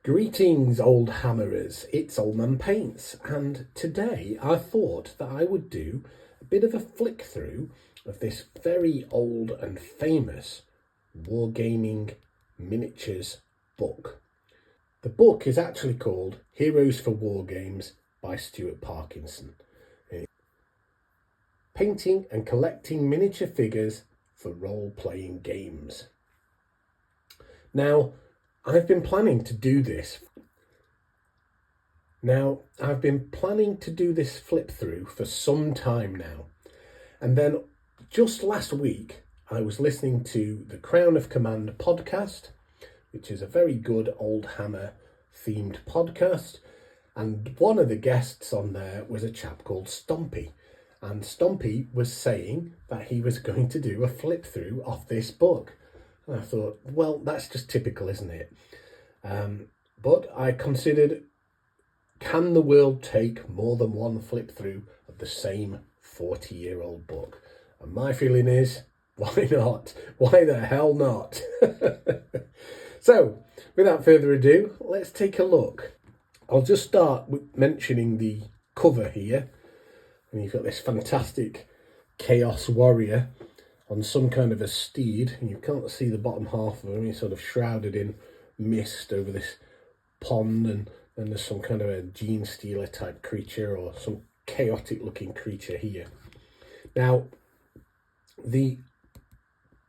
Greetings, old hammerers, it's Oldmanpaints, and today I thought that I would do a bit of a flick through of this very old and famous wargaming miniatures book. The book is actually called Heroes for Wargames by Stuart Parkinson. Painting and collecting miniature figures for role-playing games. Now, I've been planning to do this flip through for some time now. And then just last week, I was listening to the Crown of Command podcast, which is a very good Oldhammer themed podcast. And one of the guests on there was a chap called Stompy. And Stompy was saying that he was going to do a flip through of this book. And I thought, well, that's just typical, isn't it? But I considered, can the world take more than one flip through of the same 40-year-old book? And my feeling is, why not? Why the hell not? So, without further ado, let's take a look. I'll just start with mentioning the cover here. And you've got this fantastic Chaos Warrior on some kind of a steed. And you can't see the bottom half of him. He's sort of shrouded in mist over this pond, and then there's some kind of a gene stealer type creature or some chaotic looking creature here. Now, the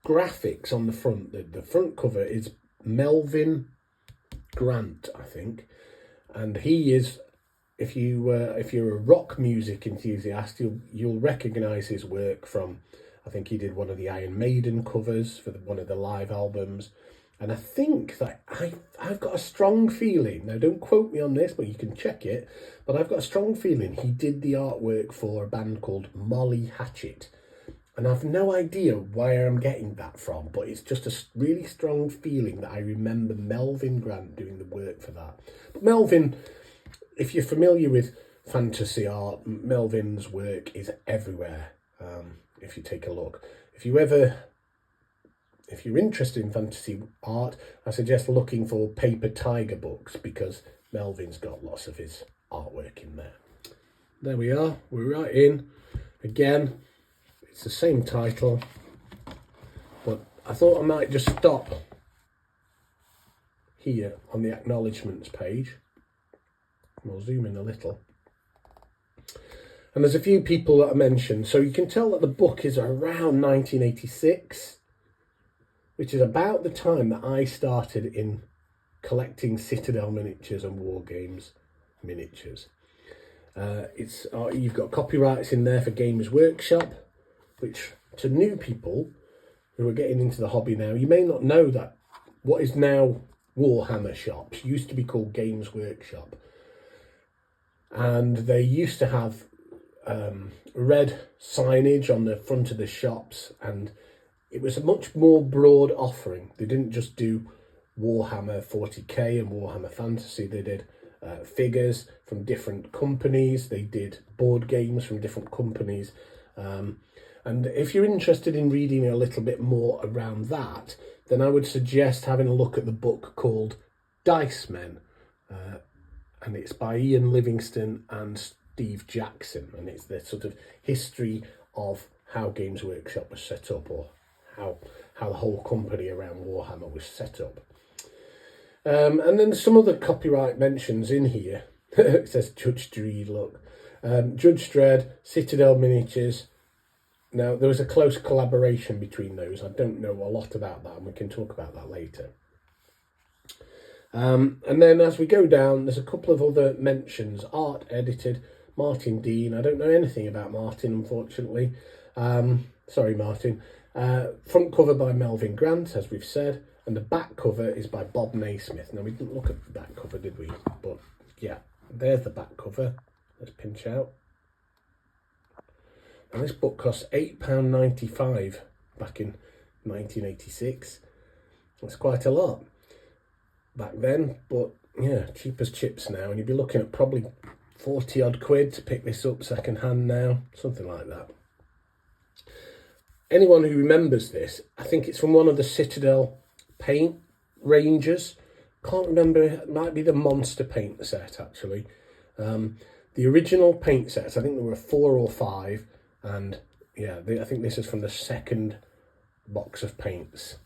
graphics on the front, the front cover is Melvin Grant, I think, and he is, if you're a rock music enthusiast, you'll recognise his work from, I think he did one of the Iron Maiden covers for one of the live albums. And I think that I've got a strong feeling, now don't quote me on this, but you can check it, but I've got a strong feeling he did the artwork for a band called Molly Hatchet. And I've no idea where I'm getting that from, but it's just a really strong feeling that I remember Melvin Grant doing the work for that. But Melvin, if you're familiar with fantasy art, Melvin's work is everywhere. If you take a look. If you're interested in fantasy art, I suggest looking for Paper Tiger books, because Melvin's got lots of his artwork in there. There we are, we're right in. Again, it's the same title, but I thought I might just stop here on the acknowledgements page. We'll zoom in a little. And there's a few people that I mentioned, so you can tell that the book is around 1986. Which is about the time that I started in collecting Citadel miniatures and War Games miniatures. You've got copyrights in there for Games Workshop, which to new people who are getting into the hobby now, you may not know that what is now Warhammer shops used to be called Games Workshop. And they used to have red signage on the front of the shops, and it was a much more broad offering. They didn't just do Warhammer 40k and Warhammer Fantasy. They did figures from different companies. They did board games from different companies. And if you're interested in reading a little bit more around that, then I would suggest having a look at the book called Dice Men. And it's by Ian Livingston and Steve Jackson. And it's the sort of history of how Games Workshop was set up, or how the whole company around Warhammer was set up. And then some other copyright mentions in here. It says Judge Dredd, look. Judge Dredd, Citadel Miniatures. Now, there was a close collaboration between those. I don't know a lot about that, and we can talk about that later. And then as we go down, there's a couple of other mentions. Art edited, Martin Dean. I don't know anything about Martin, unfortunately. Sorry, Martin. Front cover by Melvin Grant, as we've said, and the back cover is by Bob Naismith. Now, we didn't look at the back cover, did we? But yeah, there's the back cover. Let's pinch out. And this book cost £8.95 back in 1986. That's quite a lot back then, but yeah, cheap as chips now, and you'd be looking at probably 40 odd quid to pick this up second hand now, something like that. Anyone who remembers this, I think it's from one of the Citadel paint ranges. Can't remember, it might be the Monster paint set actually. The original paint sets, I think there were 4 or 5, and yeah, I think this is from the second box of paints.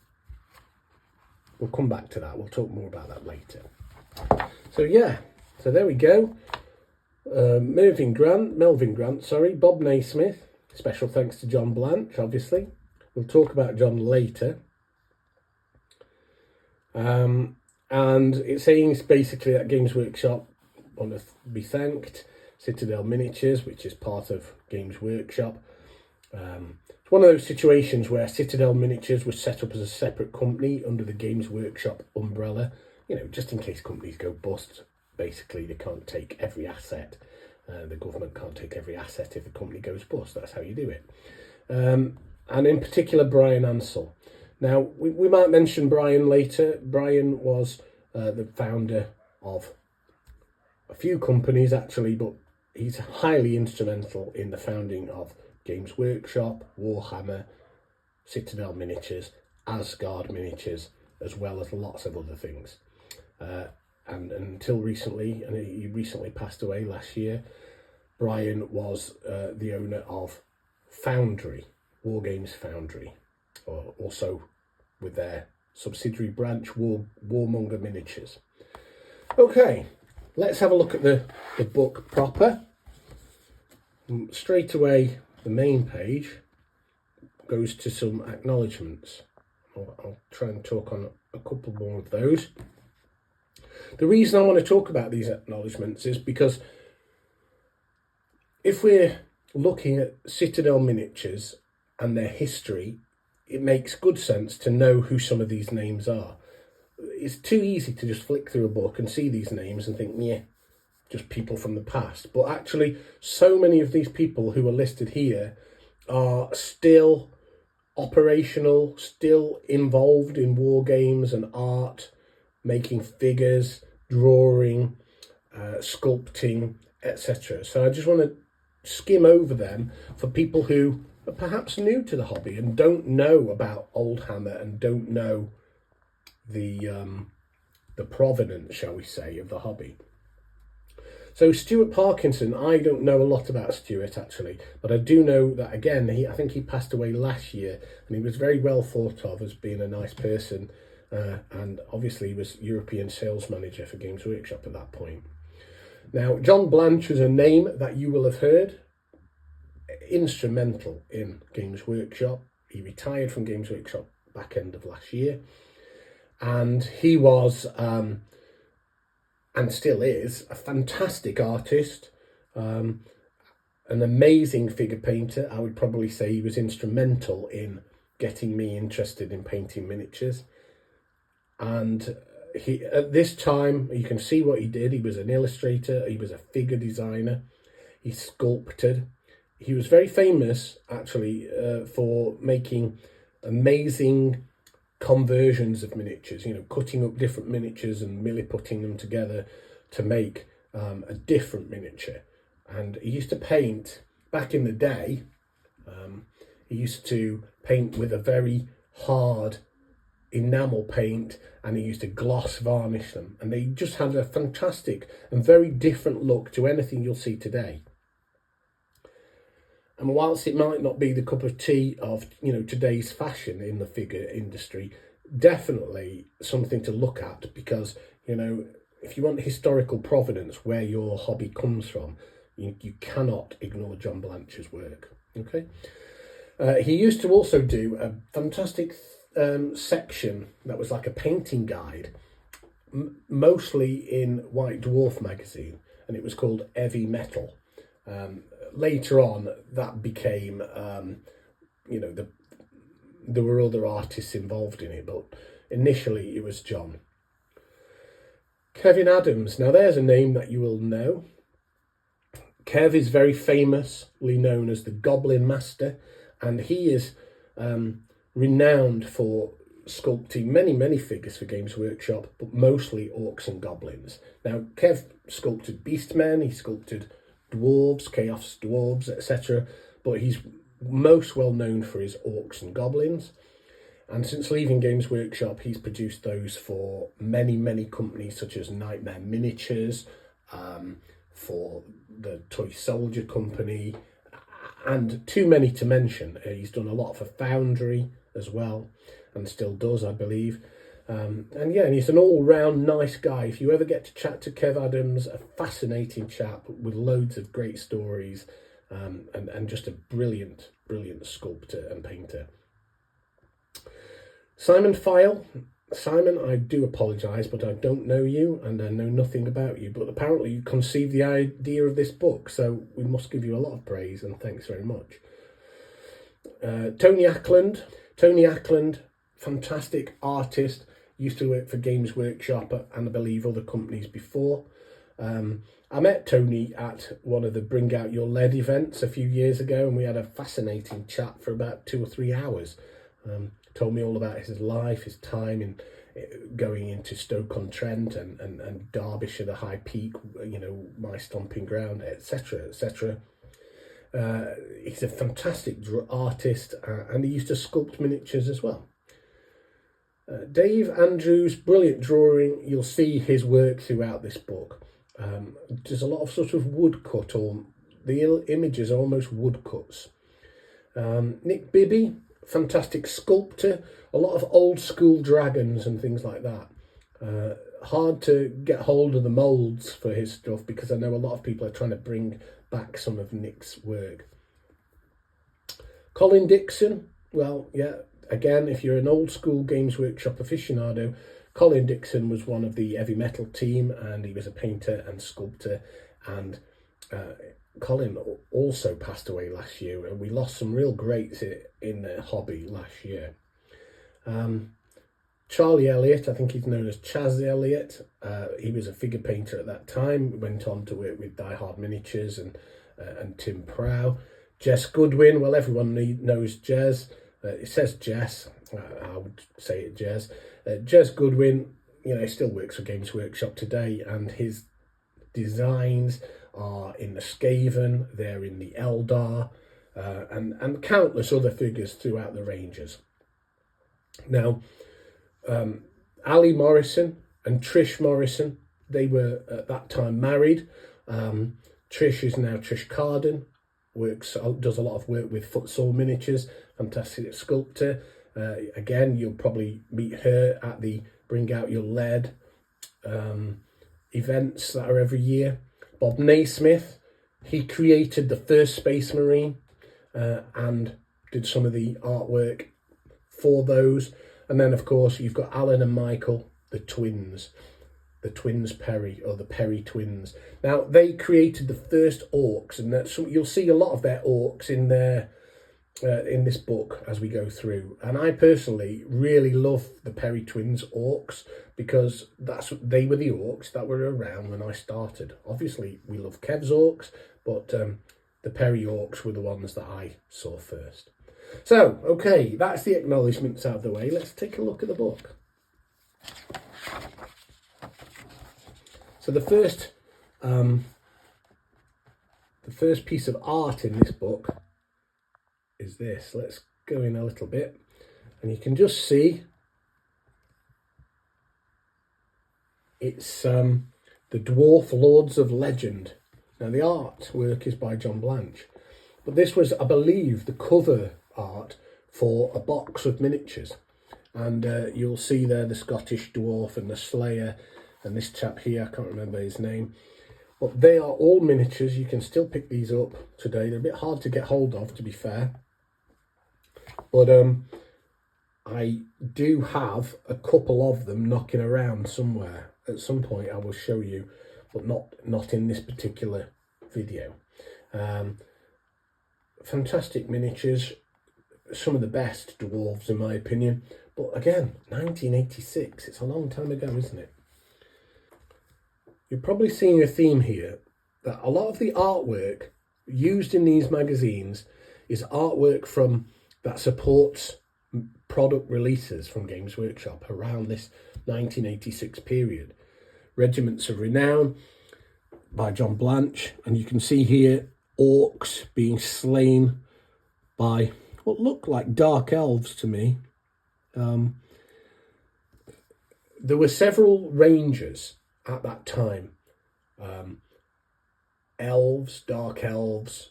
We'll come back to that, we'll talk more about that later. So yeah, so there we go. Melvin Grant, Bob Naismith. Special thanks to John Blanche, obviously. We'll talk about John later. And it's saying basically that Games Workshop want to be thanked. Citadel Miniatures, which is part of Games Workshop. It's one of those situations where Citadel Miniatures was set up as a separate company under the Games Workshop umbrella. You know, just in case companies go bust. Basically, they can't take every asset. The government can't take every asset if a company goes bust. That's how you do it. And in particular, Brian Ansell. Now, we might mention Brian later. Brian was the founder of a few companies, actually, but he's highly instrumental in the founding of Games Workshop, Warhammer, Citadel Miniatures, Asgard Miniatures, as well as lots of other things. And until recently, and he recently passed away last year, Brian was the owner of Foundry, Wargames Foundry, also with their subsidiary branch, Warmonger Miniatures. Okay, let's have a look at the book proper. Straight away, the main page goes to some acknowledgements. I'll try and talk on a couple more of those. The reason I want to talk about these acknowledgements is because if we're looking at Citadel Miniatures and their history, it makes good sense to know who some of these names are. It's too easy to just flick through a book and see these names and think, yeah, just people from the past. But actually, so many of these people who are listed here are still operational, still involved in war games and art, making figures, drawing, sculpting, etc. So I just want to skim over them for people who are perhaps new to the hobby and don't know about Oldhammer and don't know the provenance, shall we say, of the hobby. So Stuart Parkinson, I don't know a lot about Stuart actually, but I do know that again, I think he passed away last year, and he was very well thought of as being a nice person, and obviously he was European sales manager for Games Workshop at that point. Now, John Blanche was a name that you will have heard, instrumental in Games Workshop. He retired from Games Workshop back end of last year, and he was and still is a fantastic artist, an amazing figure painter. I would probably say he was instrumental in getting me interested in painting miniatures. And he, at this time, you can see what he did. He was an illustrator, he was a figure designer, he sculpted. He was very famous actually for making amazing conversions of miniatures, you know, cutting up different miniatures and milliputting them together to make a different miniature. And he used to paint, back in the day, he used to paint with a very hard enamel paint, and he used to gloss varnish them, and they just had a fantastic and very different look to anything you'll see today. And whilst it might not be the cup of tea of, you know, today's fashion in the figure industry, definitely something to look at, because, you know, if you want historical provenance where your hobby comes from, you cannot ignore John Blanche's work. Okay, he used to also do a fantastic section that was like a painting guide, mostly in White Dwarf magazine, and it was called Heavy Metal. Later on, that became, you know, there were other artists involved in it, but initially it was John. Kevin Adams, now there's a name that you will know. Kev is very famously known as the Goblin Master, and he is renowned for sculpting many figures for Games Workshop, but mostly orcs and goblins. Now, Kev sculpted beastmen, he sculpted dwarves, chaos dwarves, etc., but he's most well known for his orcs and goblins. And since leaving Games Workshop, he's produced those for many, many companies such as Nightmare Miniatures, for the Toy Soldier Company, and too many to mention. He's done a lot for Foundry as well, and still does, I believe. And he's an all-round nice guy. If you ever get to chat to Kev Adams, a fascinating chap with loads of great stories, and just a brilliant, brilliant sculptor and painter. Simon File. Simon, I do apologise, but I don't know you and I know nothing about you, but apparently you conceived the idea of this book, so we must give you a lot of praise and thanks very much. Tony Ackland. Tony Ackland, fantastic artist, used to work for Games Workshop and I believe other companies before. I met Tony at one of the Bring Out Your Lead events a few years ago, and we had a fascinating chat for about 2 or 3 hours. Told me all about his life, his time in going into Stoke-on-Trent and Derbyshire, the High Peak, you know, my stomping ground, etc., etc. He's a fantastic artist, and he used to sculpt miniatures as well. Dave Andrews, brilliant drawing. You'll see his work throughout this book. There's a lot of sort of woodcut, or the images are almost woodcuts. Nick Bibby, fantastic sculptor, a lot of old school dragons and things like that. Hard to get hold of the moulds for his stuff because I know a lot of people are trying to bring back some of Nick's work. Colin Dixon, well, yeah, again, if you're an old school Games Workshop aficionado, Colin Dixon was one of the heavy metal team, and he was a painter and sculptor, and Colin also passed away last year, and we lost some real greats in the hobby last year. Charlie Elliott, I think he's known as Chaz Elliott. He was a figure painter at that time, went on to work with Die Hard Miniatures and Tim Prow. Jess Goodwin, well, everyone knows Jez. It says Jess, I would say it Jez. Jez Goodwin, you know, still works for Games Workshop today, and his designs are in the Skaven, they're in the Eldar, and countless other figures throughout the ranges. Now, Ali Morrison and Trish Morrison, they were at that time married. Trish is now Trish Carden, does a lot of work with Futsal Miniatures, fantastic sculptor. Again, you'll probably meet her at the Bring Out Your Lead events that are every year. Bob Naismith, he created the first Space Marine and did some of the artwork for those. And then, of course, you've got Alan and Michael, the twins Perry, or the Perry twins. Now, they created the first orcs, and you'll see a lot of their orcs in there in this book as we go through. And I personally really love the Perry twins orcs because they were the orcs that were around when I started. Obviously, we love Kev's orcs, but the Perry orcs were the ones that I saw first. So, okay, that's the acknowledgements out of the way. Let's take a look at the book. So the first piece of art in this book is this. Let's go in a little bit, and you can just see it's the Dwarf Lords of Legend. Now the artwork is by John Blanche, but this was, I believe, the cover art for a box of miniatures, and you'll see there the Scottish Dwarf and the Slayer and this chap here, I can't remember his name, but they are all miniatures. You can still pick these up today. They're a bit hard to get hold of, to be fair, but I do have a couple of them knocking around somewhere. At some point I will show you, but not in this particular video. Fantastic miniatures, some of the best dwarves in my opinion, but again, 1986, it's a long time ago, isn't it? You're probably seeing a theme here, that a lot of the artwork used in these magazines is artwork that supports product releases from Games Workshop around this 1986 period. Regiments of Renown by John Blanche, and you can see here orcs being slain by what look like dark elves to me. There were several ranges at that time. Elves, dark elves,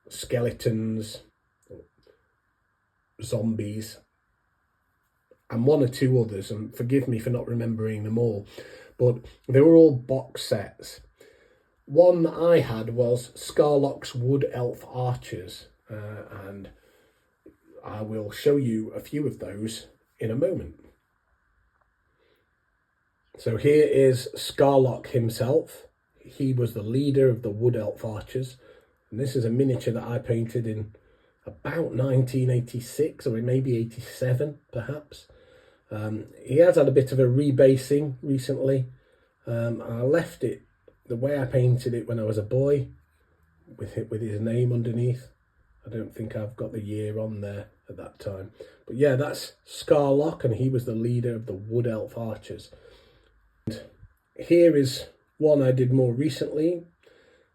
skeletons, zombies, and one or two others, and forgive me for not remembering them all, but they were all box sets. One that I had was Scarlock's Wood Elf Archers, and I will show you a few of those in a moment. So here is Scarlock himself. He was the leader of the Wood Elf Archers, and this is a miniature that I painted in about 1986 or maybe 87 perhaps. He has had a bit of a rebasing recently. I left it the way I painted it when I was a boy, with his name underneath. I don't think I've got the year on there at that time. But yeah, that's Scarlock, and he was the leader of the Wood Elf Archers. And here is one I did more recently.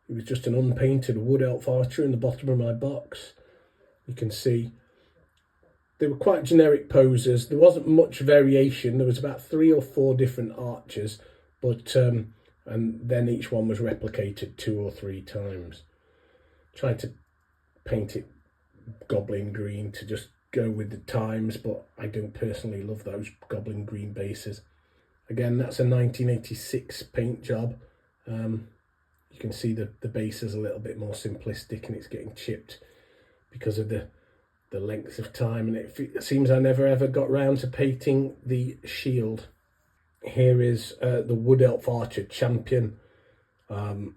It was just an unpainted Wood Elf Archer in the bottom of my box. You can see they were quite generic poses. There wasn't much variation. There was about 3 or 4 different archers, but and then each one was replicated 2 or 3 times. Tried to paint it goblin green to just go with the times, but I don't personally love those goblin green bases. Again, that's a 1986 paint job. You can see the base is a little bit more simplistic, and it's getting chipped because of the length of time, and it seems I never ever got round to painting the shield. Here is the Wood Elf Archer Champion, and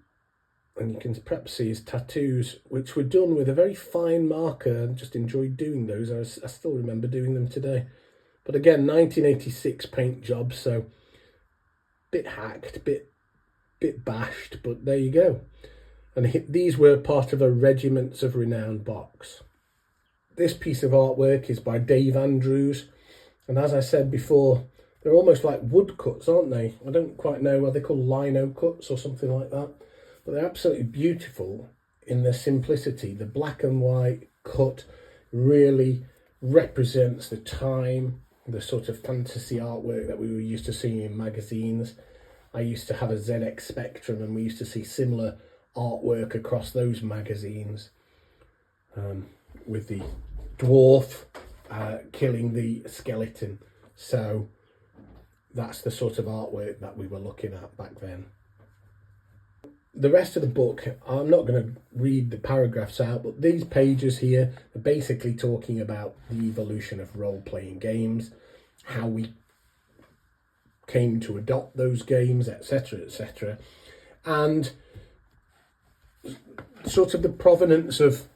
you can perhaps see his tattoos, which were done with a very fine marker. I just enjoyed doing those. I still remember doing them today. But again, 1986 paint job, so bit hacked, bit bashed, but there you go. And these were part of a Regiments of Renown box. This piece of artwork is by Dave Andrews, and as I said before, they're almost like woodcuts, aren't they? I don't quite know, are they called lino cuts or something like that? But they're absolutely beautiful in their simplicity. The black and white cut really represents the time, the sort of fantasy artwork that we were used to seeing in magazines. I used to have a ZX Spectrum, and we used to see similar artwork across those magazines, with the dwarf killing the skeleton. So that's the sort of artwork that we were looking at back then. The rest of the book, I'm not going to read the paragraphs out, but these pages here are basically talking about the evolution of role-playing games, how we came to adopt those games, etc., etc., and sort of the provenance of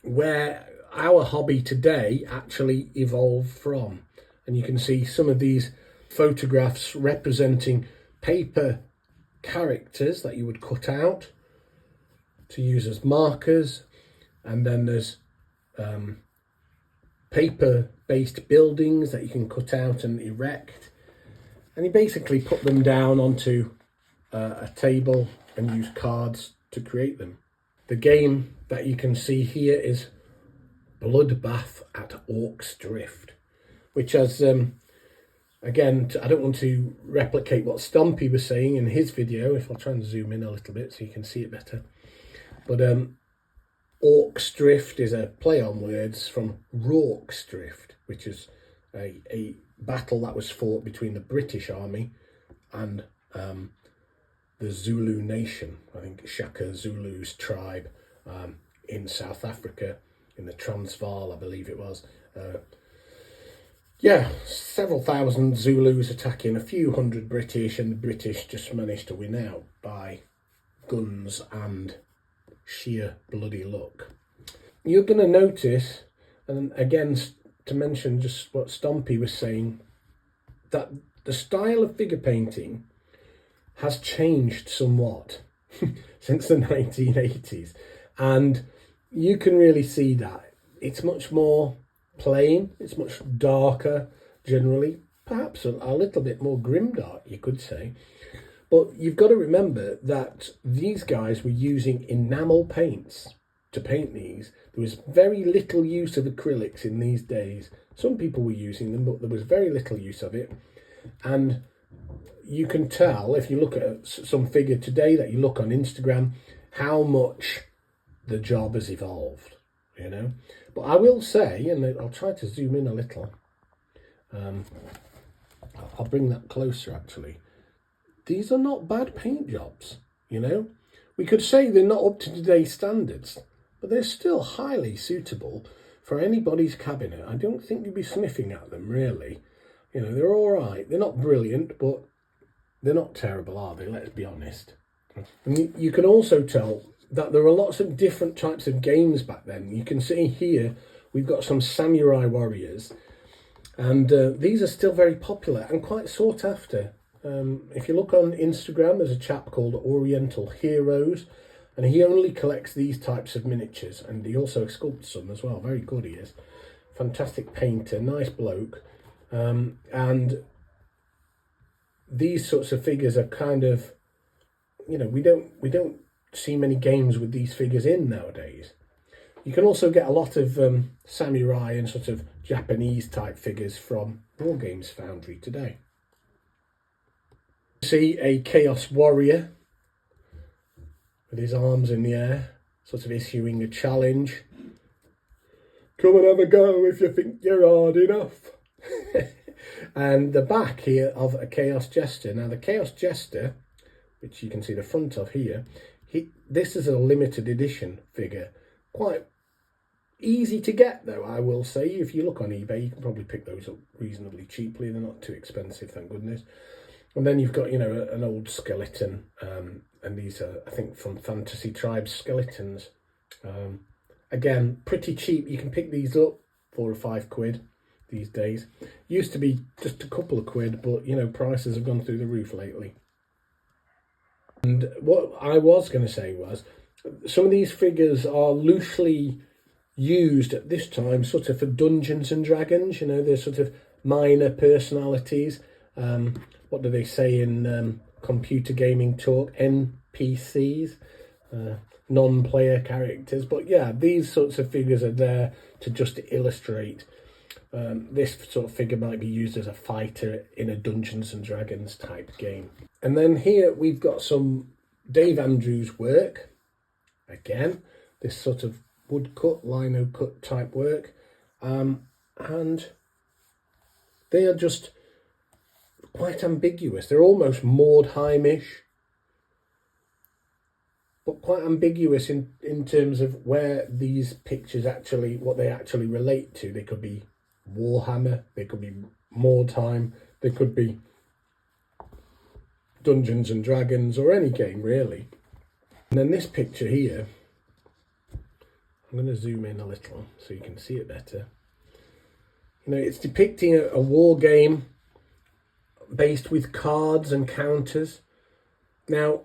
where our hobby today actually evolved from. And you can see some of these photographs representing paper characters that you would cut out to use as markers, and then there's paper-based buildings that you can cut out and erect, and you basically put them down onto a table and use cards to create them. The game that you can see here is Bloodbath at Orc's Drift, which has, again, I don't want to replicate what Stompy was saying in his video, if I'll try and zoom in a little bit so you can see it better. But Orc's Drift is a play on words from Rorke's Drift, which is a battle that was fought between the British Army and the Zulu nation, I think Shaka Zulu's tribe in South Africa, in the Transvaal, I believe it was. Yeah, several thousand Zulus attacking a few hundred British, and the British just managed to win out by guns and sheer bloody luck. You're going to notice, and again, to mention just what Stompy was saying, that the style of figure painting has changed somewhat since the 1980s, and you can really see that. It's much more plain, it's much darker generally, perhaps a little bit more grimdark, you could say. But you've got to remember that these guys were using enamel paints to paint these. There was very little use of acrylics in these days, Some people were using them, but there was very little use of it. And you can tell if you look at some figure today that you look on Instagram, how much the job has evolved, you know. But I will say, and I'll try to zoom in a little, I'll bring that closer actually. These are not bad paint jobs, you know. We could say they're not up to today's standards, but they're still highly suitable for anybody's cabinet. I don't think you'd be sniffing at them, really. You know, they're all right. They're not brilliant, but they're not terrible, are they? Let's be honest. And you can also tell that there are lots of different types of games back then. You can see here we've got some samurai warriors, and these are still very popular and quite sought after. If you look on Instagram, there's a chap called Oriental Heroes, and he only collects these types of miniatures, and he also sculpts some as well. Very good he is. Fantastic painter, nice bloke. And these sorts of figures are kind of, you know, we don't see many games with these figures in nowadays. You can also get a lot of samurai and sort of Japanese type figures from Wargames Foundry today. See a Chaos Warrior with his arms in the air, sort of issuing a challenge. Come and have a go if you think you're hard enough. And the back here of a Chaos Jester. Now the Chaos Jester, which you can see the front of here, this is a limited edition figure. Quite easy to get though, I will say. If you look on eBay, you can probably pick those up reasonably cheaply. They're not too expensive, thank goodness. And then you've got, you know, an old skeleton, and these are, I think, from Fantasy Tribes skeletons. Again, pretty cheap. You can pick these up, £4 or £5 these days. Used to be just a couple of quid, but, you know, prices have gone through the roof lately. And what I was going to say was, some of these figures are loosely used at this time, sort of for Dungeons and Dragons. You know, they're sort of minor personalities. What do they say in computer gaming talk? NPCs, non-player characters. But yeah, these sorts of figures are there to just illustrate. This sort of figure might be used as a fighter in a Dungeons and Dragons type game. And then here we've got some Dave Andrews work. Again, this sort of woodcut, lino cut type work. And they are just quite ambiguous. They're almost Mordheim-ish, but quite ambiguous in terms of where these pictures actually, what they actually relate to. They could be Warhammer, they could be Mordheim, they could be Dungeons and Dragons, or any game really. And then this picture here, I'm going to zoom in a little so you can see it better. You know, it's depicting a war game based with cards and counters. Now,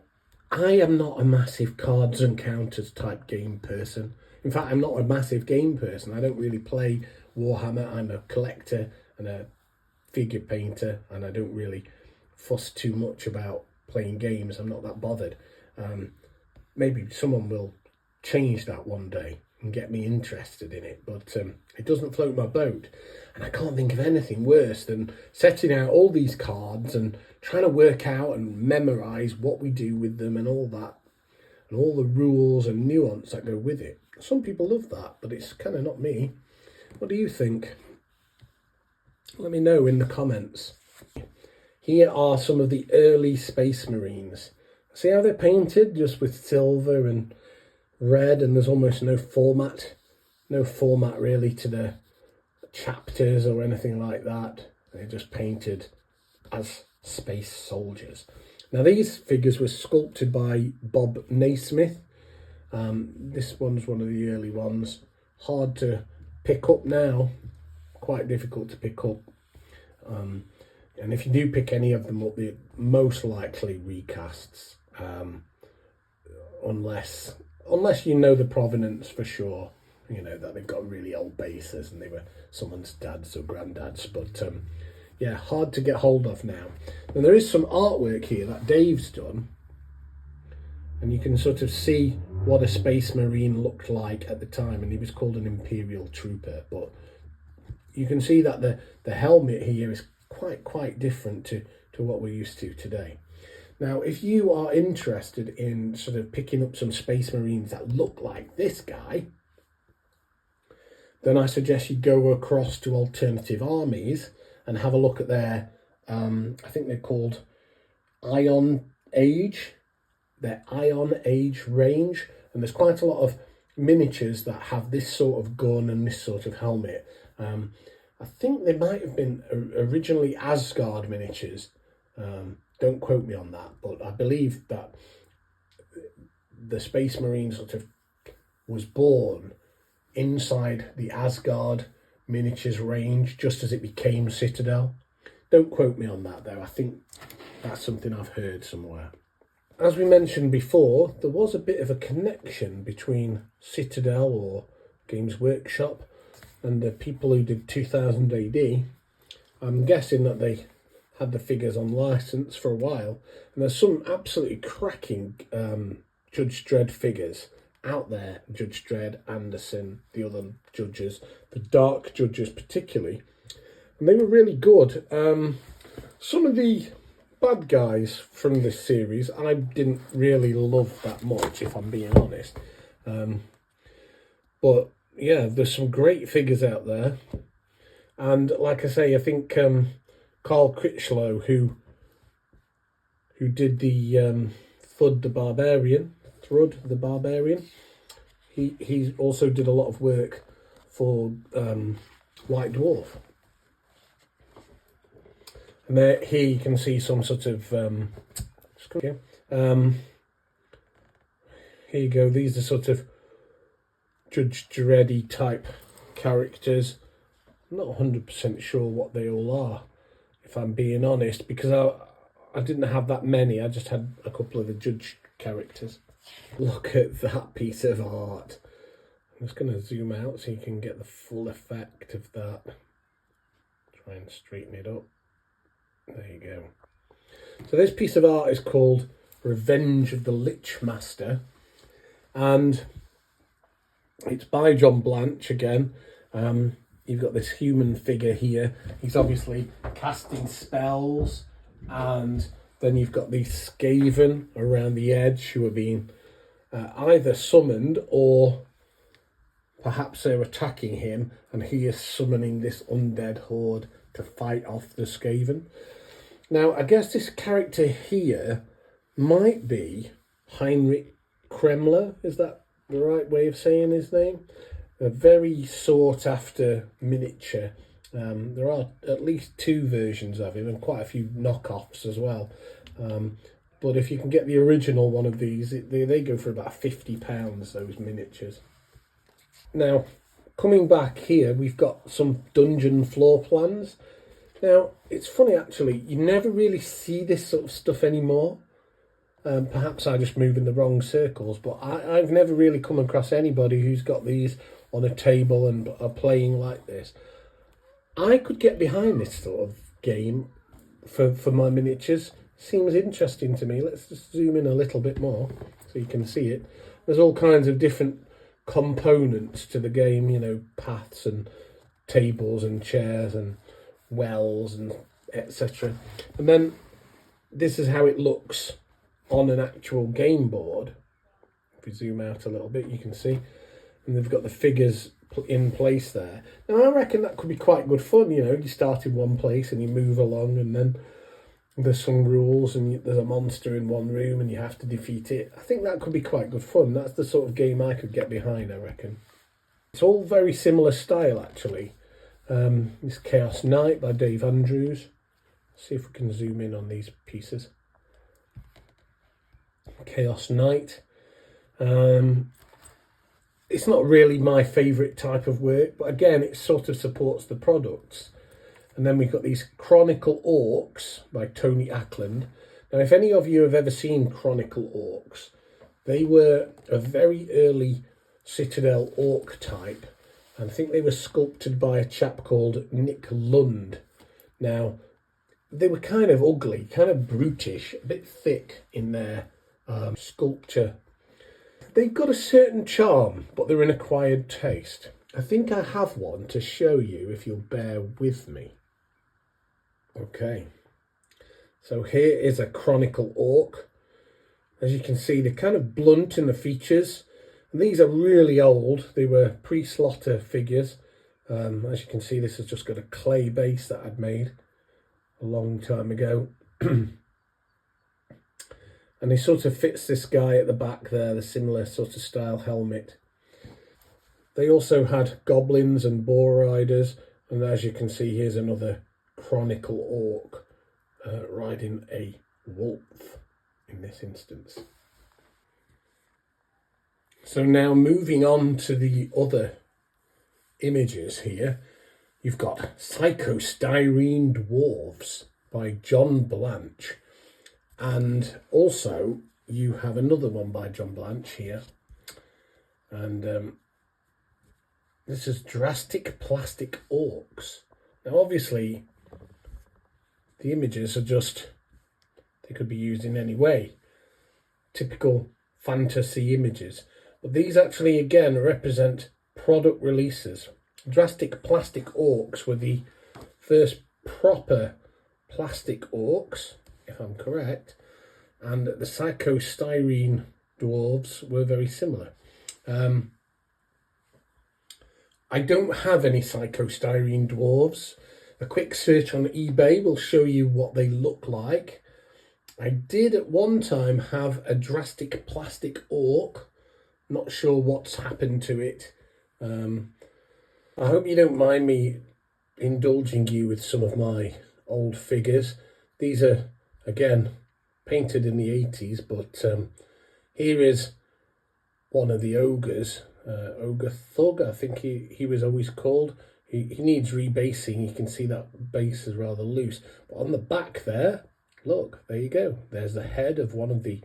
I am not a massive cards and counters type game person. In fact, I'm not a massive game person. I don't really play Warhammer. I'm a collector and a figure painter, and I don't really fuss too much about playing games. I'm not that bothered. Maybe someone will change that one day and get me interested in it, but it doesn't float my boat. And I can't think of anything worse than setting out all these cards and trying to work out and memorize what we do with them and all that, and all the rules and nuance that go with it. Some people love that, but it's kind of not me. What do you think? Let me know in the comments. Here are some of the early Space Marines. See how they're painted, just with silver and red, and there's almost no format really to the chapters or anything like that. They're just painted as space soldiers. Now these figures were sculpted by Bob Naismith. This one's one of the early ones. Hard to pick up now, quite difficult to pick up. And if you do pick any of them up, they're most likely recasts, unless you know the provenance for sure, you know, that they've got really old bases and they were someone's dads or granddads. But yeah, hard to get hold of now. And there is some artwork here that Dave's done, and you can sort of see what a Space Marine looked like at the time, and he was called an Imperial Trooper. But you can see that the helmet here is quite different to what we're used to today. Now, if you are interested in sort of picking up some Space Marines that look like this guy, then I suggest you go across to Alternative Armies and have a look at their, I think they're called Ion Age, their Ion Age range. And there's quite a lot of miniatures that have this sort of gun and this sort of helmet. I think they might have been originally Asgard miniatures. Don't quote me on that, but I believe that the Space Marine sort of was born inside the Asgard miniatures range just as it became Citadel. Don't quote me on that though, I think that's something I've heard somewhere. As we mentioned before, there was a bit of a connection between Citadel or Games Workshop and the people who did 2000 AD. I'm guessing that they had the figures on license for a while, and there's some absolutely cracking Judge Dredd figures out there. Judge Dredd, Anderson, the other judges, the Dark Judges particularly, and they were really good. Some of the bad guys from this series I didn't really love that much, if I'm being honest, but yeah, there's some great figures out there. And like I say, I think Carl Critchlow, who did the Thrud the Barbarian, he also did a lot of work for White Dwarf. And there, here you can see some sort of here you go. These are sort of Judge Dreddy type characters. I'm not 100% sure what they all are, if I'm being honest, because I didn't have that many. I just had a couple of the Judge characters. Look at that piece of art. I'm just going to zoom out so you can get the full effect of that. Try and straighten it up. There you go. So this piece of art is called Revenge of the Lich Master, and it's by John Blanche again. You've got this human figure here. He's obviously casting spells, and then you've got these Skaven around the edge who are being either summoned or perhaps they're attacking him, and he is summoning this undead horde to fight off the Skaven. Now, I guess this character here might be Heinrich Kremler. Is that the right way of saying his name? A very sought after miniature. There are at least 2 versions of him and quite a few knockoffs as well. But if you can get the original one of these, they go for about £50, those miniatures. Now, coming back here, we've got some dungeon floor plans. Now, it's funny actually, you never really see this sort of stuff anymore. Perhaps I just move in the wrong circles, but I've never really come across anybody who's got these on a table and are playing like this. I could get behind this sort of game for my miniatures. Seems interesting to me. Let's just zoom in a little bit more so you can see it. There's all kinds of different components to the game, you know, paths and tables and chairs and wells and etc. And then this is how it looks on an actual game board. If we zoom out a little bit, you can see, and they've got the figures in place there. Now I reckon that could be quite good fun. You know, you start in one place and you move along, and then there's some rules and there's a monster in one room and you have to defeat it. I think that could be quite good fun. That's the sort of game I could get behind, I reckon. It's all very similar style actually. This Chaos Knight by Dave Andrews. Let's see if we can zoom in on these pieces. Chaos Knight. It's not really my favourite type of work, but again, it sort of supports the products. And then we've got these Chronicle Orcs by Tony Ackland. Now, if any of you have ever seen Chronicle Orcs, they were a very early Citadel Orc type. And I think they were sculpted by a chap called Nick Lund. Now, they were kind of ugly, kind of brutish, a bit thick in their sculpture. They've got a certain charm, but they're an acquired taste. I think I have one to show you if you'll bear with me. Okay, so here is a Chronicle Orc. As you can see, they're kind of blunt in the features. And these are really old. They were pre-slaughter figures. As you can see, this has just got a clay base that I'd made a long time ago. And he sort of fits this guy at the back there, the similar sort of style helmet. They also had goblins and boar riders, and as you can see, here's another Chronicle Orc riding a wolf in this instance. So now moving on to the other images here, you've got Psychostyrene Dwarves by John Blanche, and also you have another one by John Blanche here, and this is Drastic Plastic Orcs. Now obviously the images are just, they could be used in any way, typical fantasy images, but these actually again represent product releases. Drastic Plastic Orcs were the first proper plastic orcs, if I'm correct, and the Psychostyrene Dwarves were very similar. I don't have any Psychostyrene Dwarves. A quick search on eBay will show you what they look like. I did at one time have a Drastic Plastic Orc. Not sure what's happened to it. I hope you don't mind me indulging you with some of my old figures. These are, again, painted in the 80s, but here is one of the ogres. Ogre Thug, I think he was always called. He needs rebasing. You can see that base is rather loose. But on the back there, look, there you go. There's the head of one of the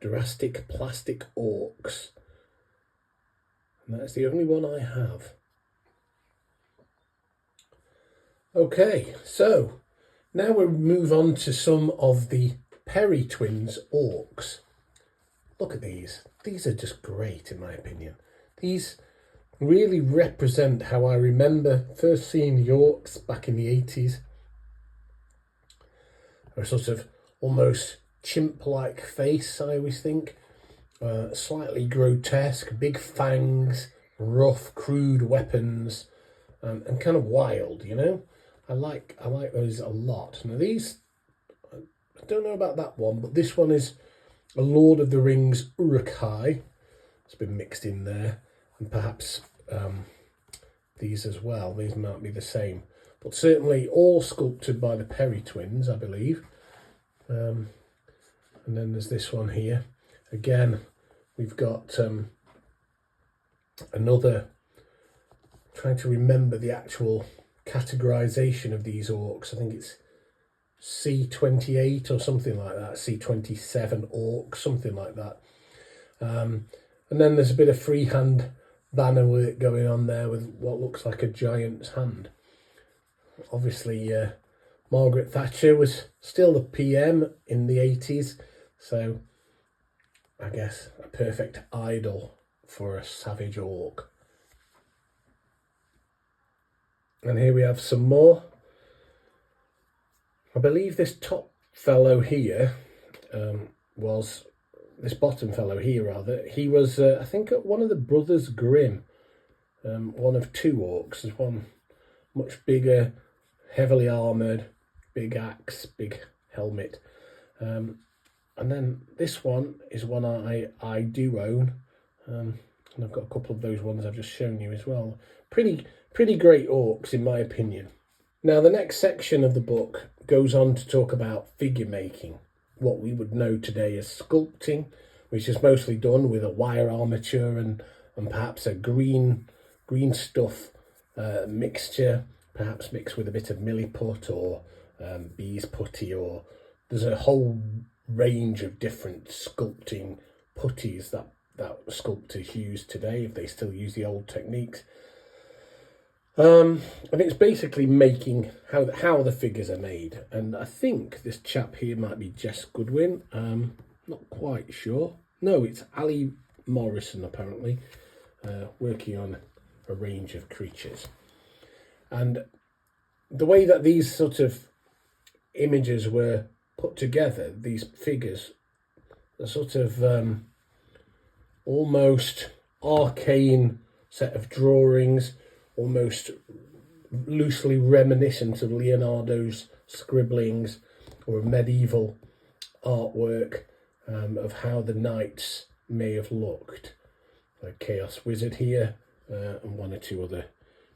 Drastic Plastic Orcs. And that's the only one I have. Okay, so now we'll move on to some of the Perry Twins Orcs. Look at these. These are just great in my opinion. These really represent how I remember first seeing the orcs back in the 80s. A sort of almost chimp-like face, I always think. Slightly grotesque, big fangs, rough, crude weapons, and kind of wild, you know? I like those a lot. Now these, I don't know about that one, but this one is a Lord of the Rings Uruk-hai. It's been mixed in there, and perhaps these as well. These might be the same, but certainly all sculpted by the Perry twins, I believe. And then there's this one here. Again, we've got another, trying to remember the actual categorization of these orcs. I think it's C28 or something like that, C27 orc, something like that. And then there's a bit of freehand banner work going on there with what looks like a giant's hand. Obviously, Margaret Thatcher was still the PM in the 80s, so I guess a perfect idol for a savage orc. And here we have some more. I believe this top fellow here was, this bottom fellow here rather, he was, I think, one of the Brothers Grimm, one of two orcs. There's one much bigger, heavily armoured, big axe, big helmet. And then this one is one I do own. And I've got a couple of those ones I've just shown you as well. Pretty great orcs in my opinion. Now the next section of the book goes on to talk about figure making, what we would know today as sculpting, which is mostly done with a wire armature and perhaps a green stuff mixture, perhaps mixed with a bit of milliput or bees putty, or there's a whole range of different sculpting putties that sculptors use today, if they still use the old techniques. And it's basically making how the figures are made. And I think this chap here might be Jess Goodwin. Not quite sure. No, it's Ali Morrison apparently, working on a range of creatures. And the way that these sort of images were put together, these figures, a sort of almost arcane set of drawings, almost loosely reminiscent of Leonardo's scribblings or medieval artwork of how the knights may have looked. A Chaos Wizard here and one or two other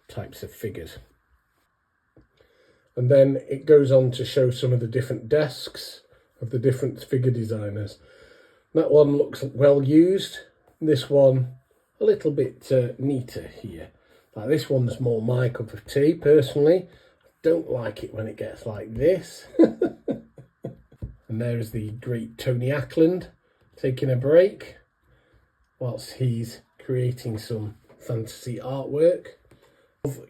types of figures. And then it goes on to show some of the different desks of the different figure designers. That one looks well used. This one a little bit neater here. Like this one's more my cup of tea personally. I don't like it when it gets like this. And there's the great Tony Ackland taking a break whilst he's creating some fantasy artwork.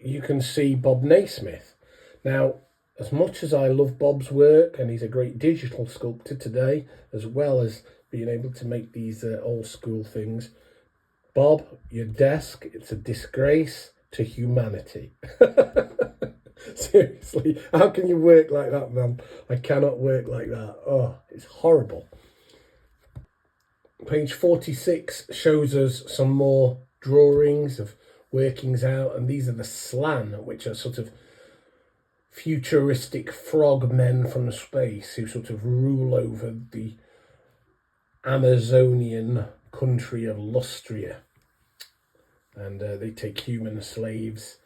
You can see Bob Naismith. Now, as much as I love Bob's work, and he's a great digital sculptor today, as well as being able to make these old school things, Bob, your desk, it's a disgrace to humanity. Seriously, how can you work like that, man? I cannot work like that. Oh, it's horrible. Page 46 shows us some more drawings of workings out, and these are the Slan, which are sort of futuristic frog men from space who sort of rule over the Amazonian country of Lustria. And they take human slaves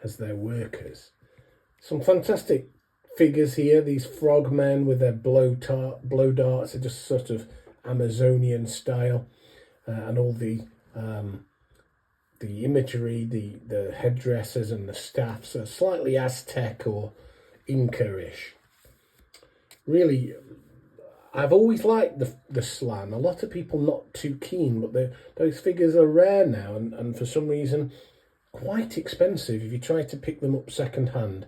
as their workers. Some fantastic figures here. These frogmen with their blow darts are just sort of Amazonian style, and all the imagery, the headdresses and the staffs are slightly Aztec or Inca-ish. Really, I've always liked the Slan. A lot of people not too keen, but those figures are rare now, and for some reason quite expensive if you try to pick them up second hand.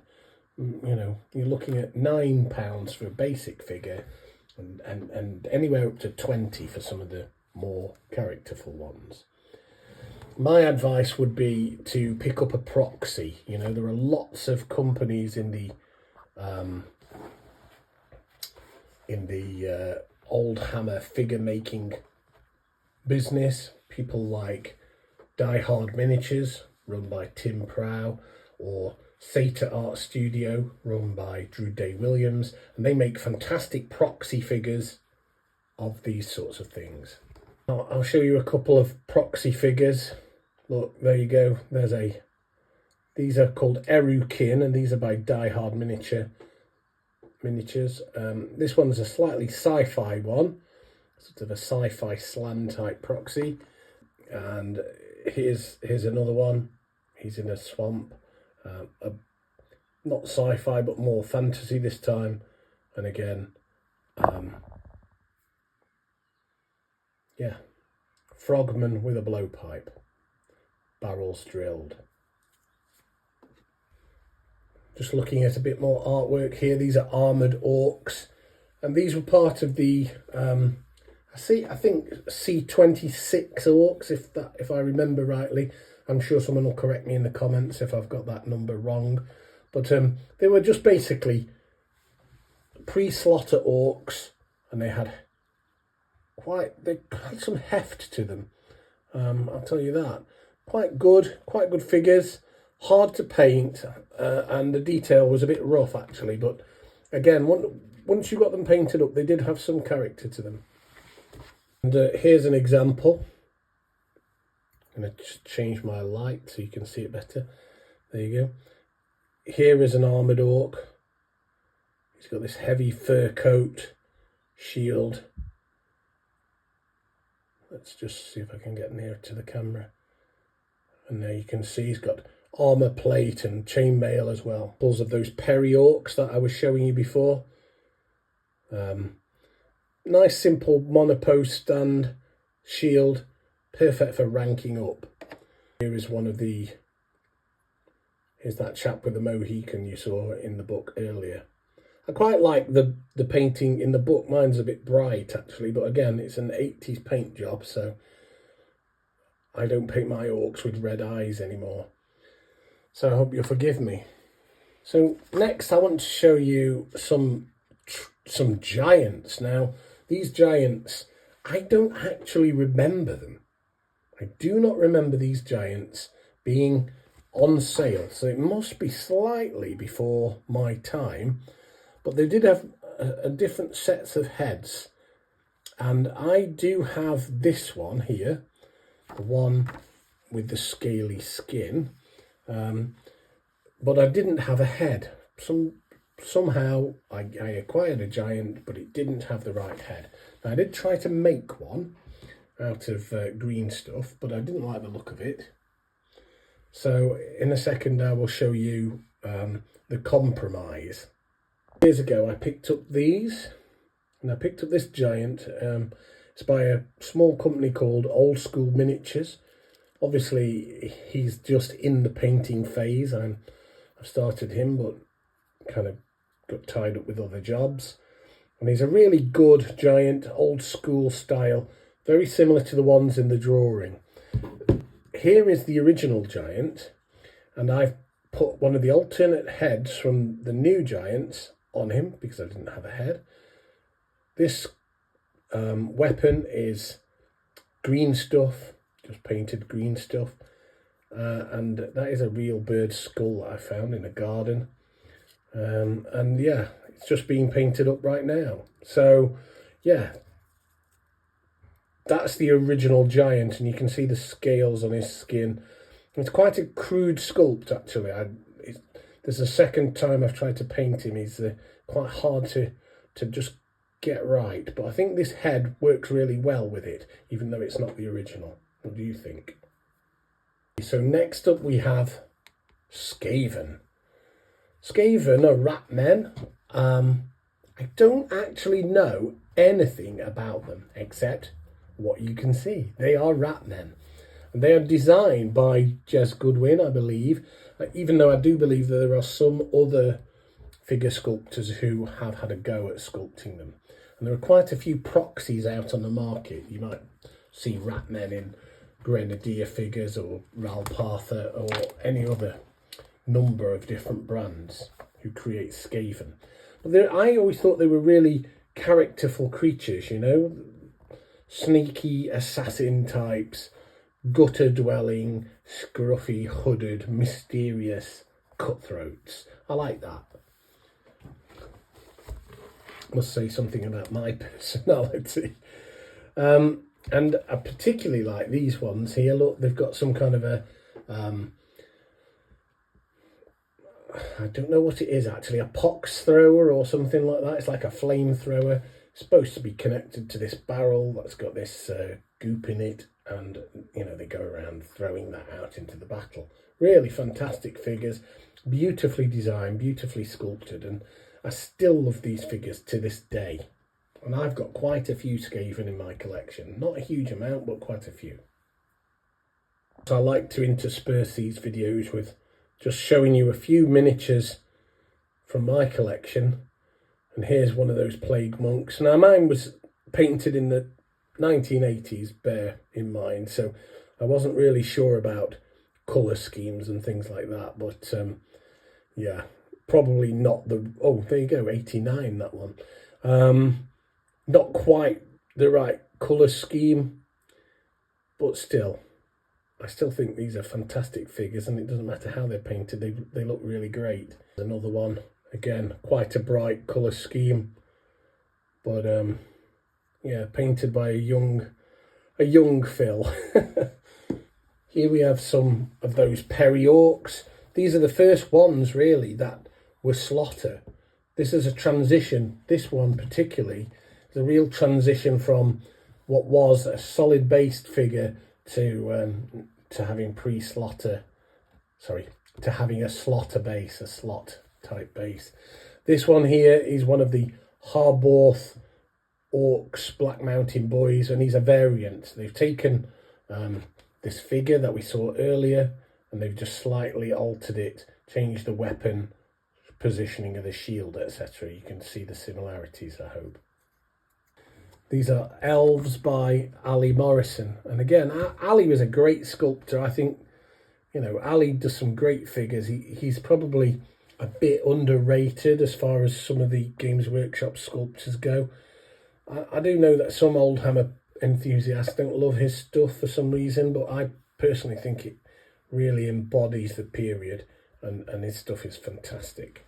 You know, you're looking at £9 for a basic figure, and anywhere up to 20 for some of the more characterful ones. My advice would be to pick up a proxy. You know, there are lots of companies in the Oldhammer figure making business. People like Die Hard Miniatures, run by Tim Prow, or Sata Art Studio, run by Drew Day Williams, and they make fantastic proxy figures of these sorts of things. I'll show you a couple of proxy figures. Look, there you go. These are called Erukin, and these are by Die Hard Miniatures. This one's a slightly sci-fi one, sort of a sci-fi Slan type proxy. And here's another one. He's in a swamp. Not sci-fi, but more fantasy this time. And again, yeah, frogman with a blowpipe, barrels drilled. Just looking at a bit more artwork here. These are armoured orcs, and these were part of the I think C26 orcs, if I remember rightly. I'm sure someone will correct me in the comments if I've got that number wrong. But they were just basically pre-slaughter orcs, and they had some heft to them. I'll tell you that. Quite good figures. Hard to paint, and the detail was a bit rough actually. But again, once you got them painted up, they did have some character to them. And here's an example. I'm going to just change my light so you can see it better. There you go. Here is an armoured orc. He's got this heavy fur coat, shield. Let's just see if I can get near to the camera. And there you can see he's got armour plate and chainmail as well. Pulls of those Perry orcs that I was showing you before. Nice simple monopose stand, shield, perfect for ranking up. Here is here's that chap with the Mohican you saw in the book earlier. I quite like the painting in the book. Mine's a bit bright actually, but again, it's an 80s paint job, so I don't paint my orcs with red eyes anymore. So I hope you'll forgive me. So next I want to show you some giants. Now, these giants, I don't actually remember them. I do not remember these giants being on sale, so it must be slightly before my time, but they did have a different sets of heads, and I do have this one here, the one with the scaly skin, but I didn't have a head. Somehow I acquired a giant, but it didn't have the right head. Now, I did try to make one out of green stuff, but I didn't like the look of it. So in a second I will show you the compromise. Years ago I picked up these, and I picked up this giant. It's by a small company called Old School Miniatures. Obviously he's just in the painting phase. I've started him, but kind of got tied up with other jobs. And he's a really good giant, old school style, very similar to the ones in the drawing. Here is the original giant, and I've put one of the alternate heads from the new giants on him because I didn't have a head. This weapon is green stuff, just painted green stuff, and that is a real bird skull that I found in a garden. And yeah, it's just being painted up right now. So yeah, that's the original giant, and you can see the scales on his skin. It's quite a crude sculpt, actually. There's a second time I've tried to paint him. He's quite hard to just get right, but I think this head works really well with it, even though it's not the original. What do you think? So next up we have Skaven. Skaven are rat men. I don't actually know anything about them except what you can see. They are rat men, and they are designed by Jez Goodwin, I believe, even though I do believe that there are some other figure sculptors who have had a go at sculpting them, and there are quite a few proxies out on the market. You might see rat men in Grenadier figures or Ralpatha or any other number of different brands who create Skaven. But I always thought they were really characterful creatures, you know, sneaky assassin types, gutter dwelling, scruffy, hooded, mysterious cutthroats. I like that. Must say something about my personality. And I particularly like these ones here. Look, they've got some kind of a I don't know what it is actually, a pox thrower or something like that. It's like a flamethrower. It's supposed to be connected to this barrel that's got this goop in it, and you know, they go around throwing that out into the battle. Really fantastic figures, beautifully designed, beautifully sculpted, and I still love these figures to this day. And I've got quite a few Skaven in my collection. Not a huge amount, but quite a few. So I like to intersperse these videos with just showing you a few miniatures from my collection. And here's one of those plague monks. Now mine was painted in the 1980s, bear in mind, so I wasn't really sure about colour schemes and things like that, but yeah, probably not the, oh there you go, 89, that one. Not quite the right colour scheme, but still, I still think these are fantastic figures, and it doesn't matter how they're painted, they look really great. Another one, again, quite a bright colour scheme, but yeah, painted by a young Phil. Here we have some of those Perry Orcs. These are the first ones really that were slaughter. This is a transition, this one particularly, is a real transition from what was a solid based figure to having pre-slaughter, sorry, to having a slaughter base, a slot type base. This one here is one of the Harborth Orcs, Black Mountain Boys, and he's a variant. They've taken this figure that we saw earlier, and they've just slightly altered it, changed the weapon, positioning of the shield, etc. You can see the similarities, I hope. These are Elves by Ali Morrison. And again, Ali was a great sculptor. I think, you know, Ali does some great figures. He's probably a bit underrated as far as some of the Games Workshop sculptures go. I do know that some Oldhammer enthusiasts don't love his stuff for some reason, but I personally think it really embodies the period, and his stuff is fantastic.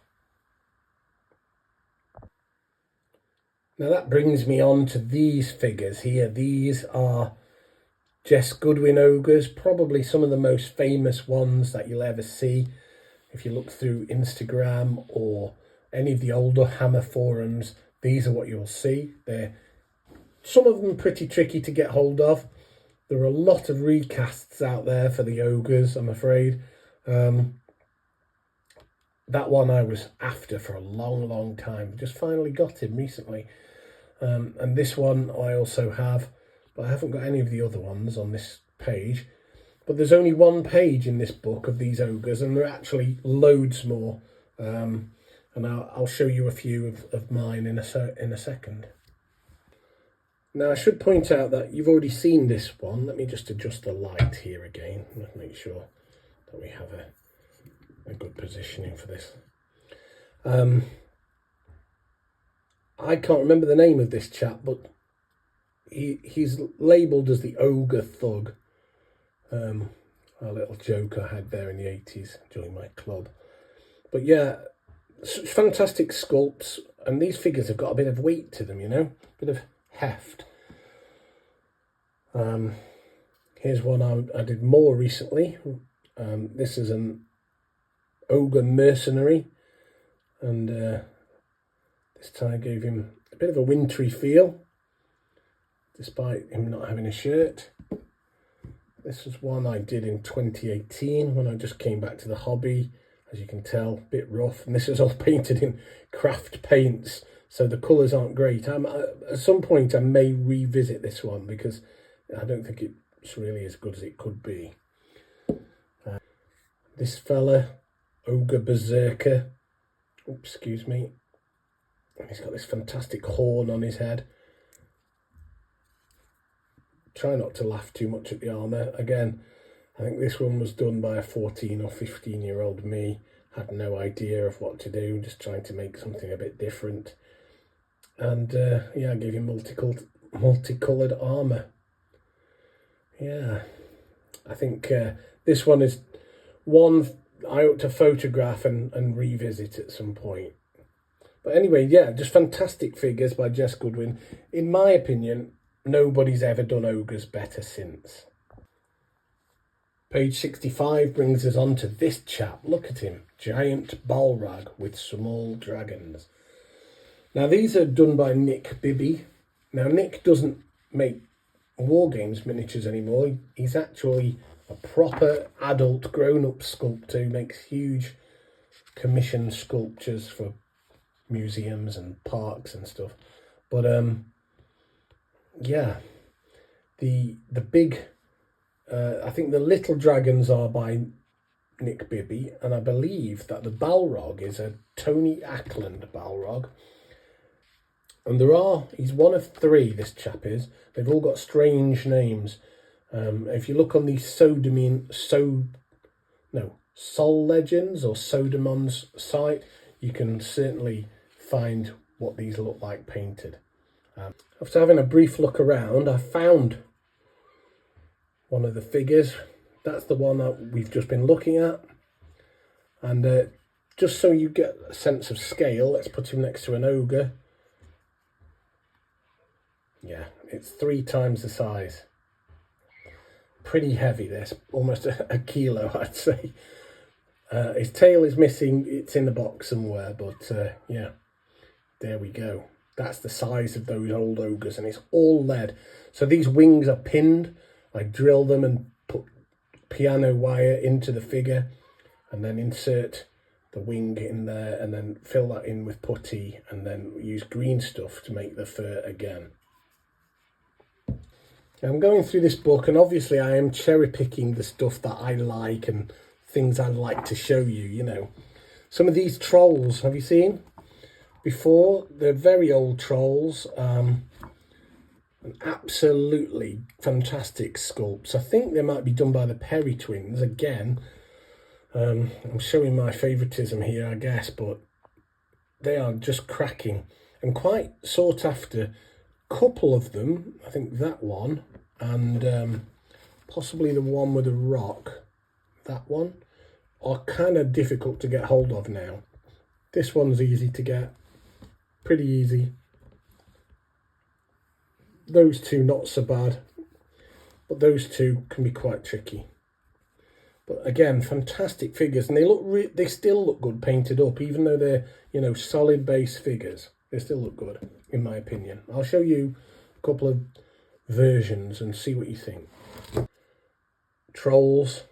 Now that brings me on to these figures here. These are Jess Goodwin ogres, probably some of the most famous ones that you'll ever see. If you look through Instagram or any of the older Hammer forums, these are what you'll see. Some of them pretty tricky to get hold of. There are a lot of recasts out there for the ogres, I'm afraid. That one I was after for a long time. Just finally got him recently. And this one I also have, but I haven't got any of the other ones on this page. But there's only one page in this book of these ogres, and there are actually loads more. And I'll show you a few of mine in a second. Now I should point out that you've already seen this one. Let me just adjust the light here again. Let's make sure that we have a good positioning for this. I can't remember the name of this chap, but he's labelled as the Ogre Thug. A little joke I had there in the 80s during my club. But yeah, fantastic sculpts, and these figures have got a bit of weight to them, you know, a bit of heft. Here's one I did more recently. This is an Ogre Mercenary, and this tie gave him a bit of a wintry feel, despite him not having a shirt. This was one I did in 2018 when I just came back to the hobby. As you can tell, a bit rough, and this is all painted in craft paints, so the colours aren't great. At some point I may revisit this one because I don't think it's really as good as it could be. This fella, Ogre Berserker, oops, excuse me, and he's got this fantastic horn on his head. Try not to laugh too much at the armour. Again, I think this one was done by a 14 or 15-year-old me. Had no idea of what to do, just trying to make something a bit different. And yeah, I gave him multicoloured armour. Yeah, I think this one is one I ought to photograph and revisit at some point. But anyway, yeah, just fantastic figures by Jess Goodwin. In my opinion, nobody's ever done ogres better since. Page 65 brings us on to this chap. Look at him, giant Balrog with small dragons. Now these are done by Nick Bibby. Now Nick doesn't make Wargames miniatures anymore. He's actually a proper adult grown-up sculptor who makes huge commission sculptures for museums and parks and stuff. But yeah, the big I think the little dragons are by Nick Bibby, and I believe that the Balrog is a Tony Ackland Balrog. And he's one of three, this chap is. They've all got strange names. If you look on the Sol Legends or Sodamon's site, you can certainly find what these look like painted. After having a brief look around, I found one of the figures. That's the one that we've just been looking at. And just so you get a sense of scale, let's put him next to an ogre. Yeah, it's 3 times the size. Pretty heavy, this, almost a kilo, I'd say. His tail is missing, it's in the box somewhere, but yeah, there we go. That's the size of those old ogres, and it's all lead. So these wings are pinned. I drill them and put piano wire into the figure, and then insert the wing in there, and then fill that in with putty, and then use green stuff to make the fur again. I'm going through this book, and obviously I am cherry picking the stuff that I like and things I'd like to show you, you know. Some of these trolls, have you seen before? They're very old trolls. An absolutely fantastic sculpts. I think they might be done by the Perry twins again. I'm showing my favouritism here, I guess, but they are just cracking and quite sought after. Couple of them, I think that one and possibly the one with the rock, that one, are kind of difficult to get hold of now. This one's easy to get, pretty easy. Those two not so bad, but those two can be quite tricky. But again, fantastic figures, and they still look good painted up, even though they're, you know, solid base figures. They still look good, in my opinion. I'll show you a couple of versions and see what you think. Trolls.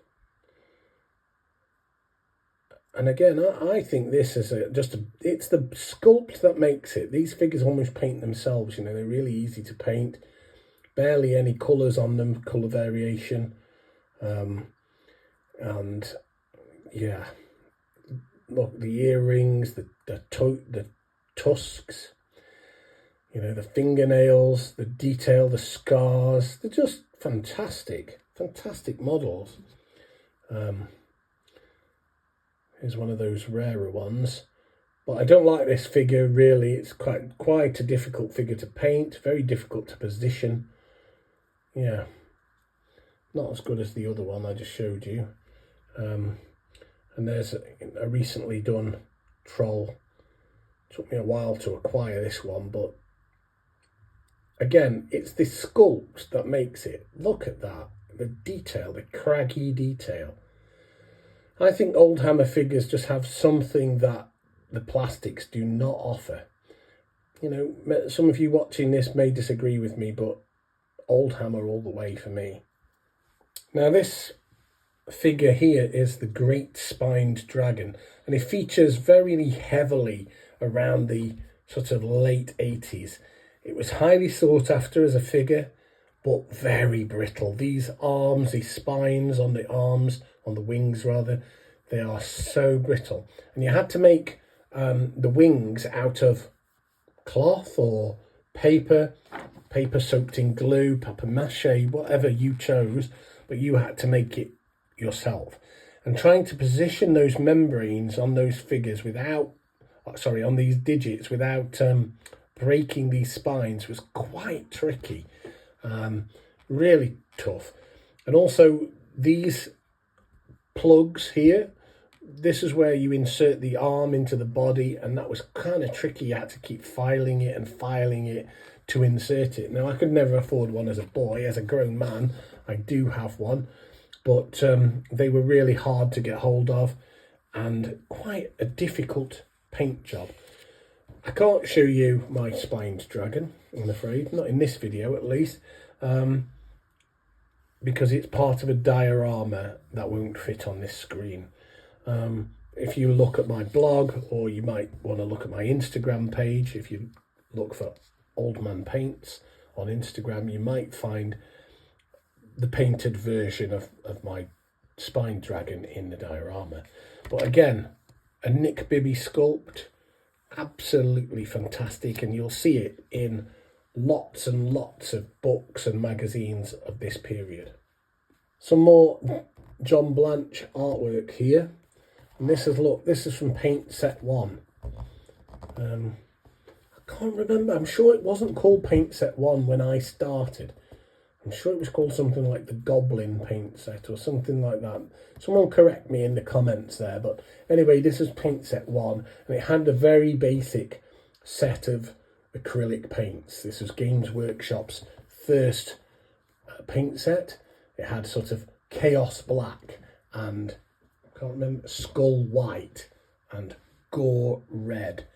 And again, I think this is it's the sculpt that makes it. These figures almost paint themselves, you know, they're really easy to paint. Barely any colours on them, colour variation. And yeah, look, the earrings, the tusks, you know, the fingernails, the detail, the scars, they're just fantastic models. Here's one of those rarer ones, but I don't like this figure really. It's quite a difficult figure to paint, very difficult to position. Yeah, not as good as the other one I just showed you. And there's a recently done troll. Took me a while to acquire this one, but again, it's the sculpt that makes it. Look at that, the detail, the craggy detail. I think Oldhammer figures just have something that the plastics do not offer. You know, some of you watching this may disagree with me, but Oldhammer all the way for me. Now this figure here is the Great Spined Dragon, and it features very heavily around the sort of late 80s. It was highly sought after as a figure, but very brittle. These arms, these spines on the arms, on the wings rather, they are so brittle. And you had to make the wings out of cloth or paper soaked in glue, papier-mâché, whatever you chose, but you had to make it yourself. And trying to position those membranes on those figures on these digits without breaking these spines was quite tricky. Really tough. And also these plugs here, this is where you insert the arm into the body, and that was kind of tricky. You had to keep filing it to insert it. Now I could never afford one as a boy. As a grown man I do have one, but they were really hard to get hold of and quite a difficult paint job. I can't show you my spined dragon, I'm afraid, not in this video at least, because it's part of a diorama that won't fit on this screen. If you look at my blog, or you might want to look at my Instagram page, if you look for Oldmanpaints on Instagram, you might find the painted version of my spined dragon in the diorama. But again, a Nick Bibby sculpt, absolutely fantastic, and you'll see it in lots and lots of books and magazines of this period. Some more John Blanche artwork here, and this is from paint set 1. I can't remember, I'm sure it wasn't called paint set 1 when I started. I'm sure it was called something like the Goblin paint set or something like that. Someone correct me in the comments there. But anyway, this is paint set 1, and it had a very basic set of acrylic paints. This was Games Workshop's first paint set. It had sort of Chaos Black and, I can't remember, Skull White and Gore Red,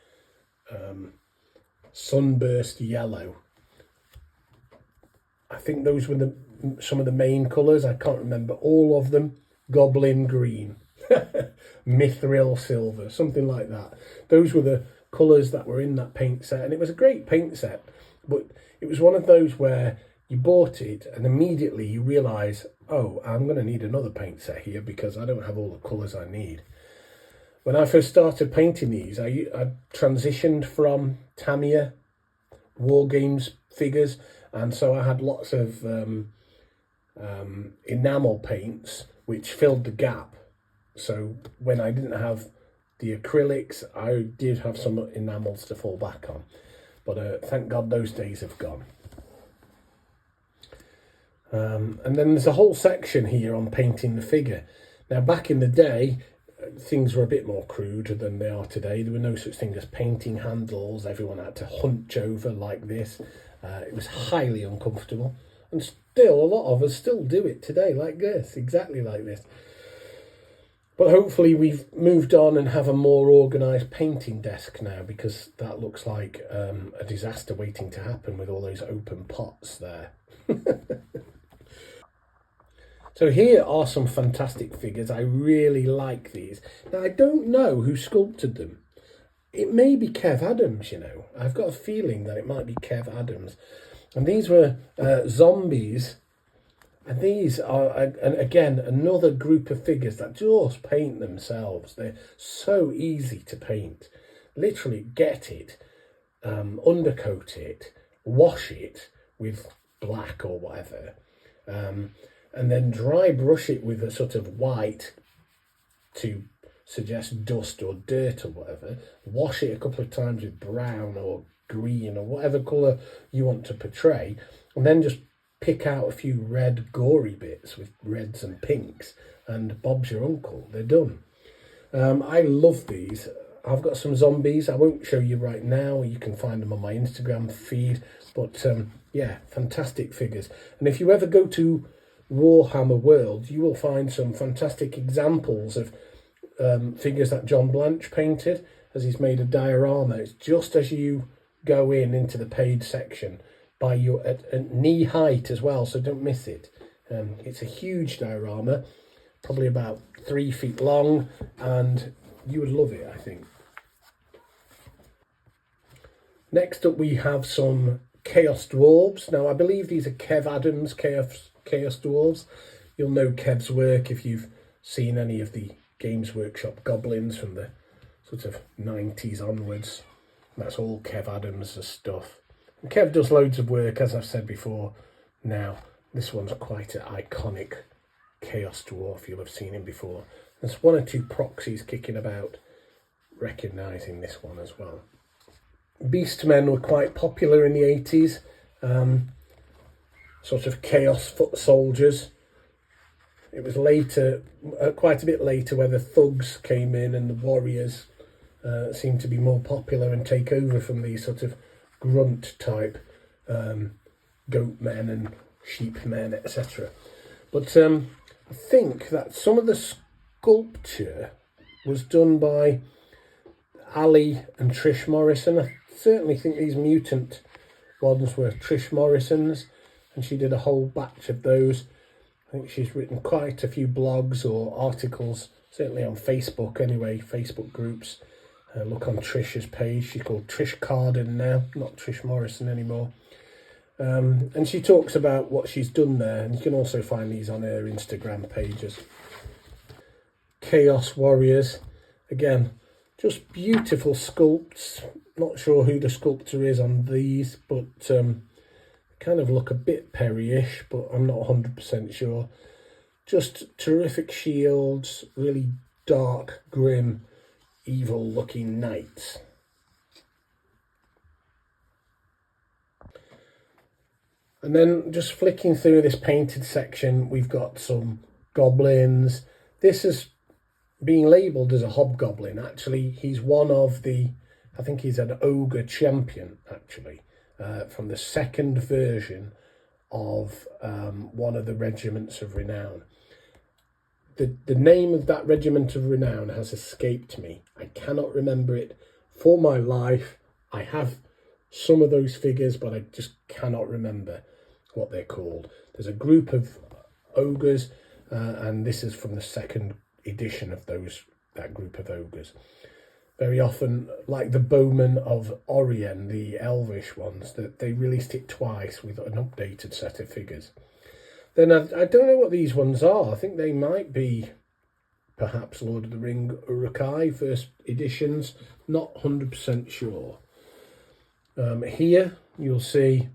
Sunburst Yellow. I think those were some of the main colours. I can't remember all of them. Goblin Green, Mithril Silver, something like that. Those were the colours that were in that paint set, and it was a great paint set, but it was one of those where you bought it and immediately you realise, oh, I'm going to need another paint set here because I don't have all the colours I need. When I first started painting these, I transitioned from Tamiya Wargames figures, and so I had lots of enamel paints which filled the gap. So when I didn't have the acrylics, I did have some enamels to fall back on, but thank God those days have gone. And then there's a whole section here on painting the figure. Now, back in the day, things were a bit more crude than they are today. There were no such thing as painting handles. Everyone had to hunch over like this. It was highly uncomfortable. And still, a lot of us still do it today like this, exactly like this. But hopefully we've moved on and have a more organised painting desk now, because that looks like a disaster waiting to happen with all those open pots there. So here are some fantastic figures. I really like these. Now, I don't know who sculpted them. It may be Kev Adams, you know. I've got a feeling that it might be Kev Adams. And these were zombies. And these are, again, another group of figures that just paint themselves. They're so easy to paint. Literally get it, undercoat it, wash it with black or whatever. And then dry brush it with a sort of white to suggest dust or dirt or whatever. Wash it a couple of times with brown or green or whatever colour you want to portray. And then just pick out a few red gory bits with reds and pinks, and Bob's your uncle. They're done. I love these. I've got some zombies. I won't show you right now. You can find them on my Instagram feed. But yeah, fantastic figures. And if you ever go to Warhammer World, you will find some fantastic examples of figures that John Blanche painted, as he's made a diorama. It's just as you go into the paid section, by your at knee height as well, so don't miss it. It's a huge diorama, probably about 3 feet long, and you would love it, I think. Next up we have some Chaos Dwarves. Now I believe these are Kev Adams Chaos Dwarves. You'll know Kev's work if you've seen any of the Games Workshop goblins from the sort of 90s onwards. That's all Kev Adams' stuff. And Kev does loads of work, as I've said before. Now, this one's quite an iconic Chaos Dwarf. You'll have seen him before. There's one or two proxies kicking about, recognising this one as well. Beastmen were quite popular in the 80s. Sort of chaos foot soldiers. It was later, quite a bit later, where the thugs came in and the warriors seemed to be more popular and take over from these sort of grunt type goat men and sheep men, etc. But I think that some of the sculpture was done by Ali and Trish Morrison. I certainly think these mutant ones were Trish Morrison's, and she did a whole batch of those. I think she's written quite a few blogs or articles, certainly on Facebook anyway, Facebook groups. Look on Trish's page. She's called Trish Carden now, not Trish Morrison anymore. And she talks about what she's done there, and you can also find these on her Instagram pages. Chaos Warriors, again, just beautiful sculpts. Not sure who the sculptor is on these, but kind of look a bit Perry-ish, but I'm not 100% sure. Just terrific shields, really dark, grim, evil-looking knights. And then just flicking through this painted section, we've got some goblins. This is being labelled as a hobgoblin. Actually, he's one of the, I think he's an ogre champion, actually, from the second version of one of the regiments of renown. The name of that regiment of renown has escaped me. I cannot remember it for my life. I have some of those figures, but I just cannot remember what they're called. There's a group of ogres, and this is from the second edition of that group of ogres. Very often, like the Bowmen of Orien, the Elvish ones, that they released it twice with an updated set of figures. Then I don't know what these ones are. I think they might be perhaps Lord of the Ring Uruk-hai first editions. Not 100% sure. Here you'll see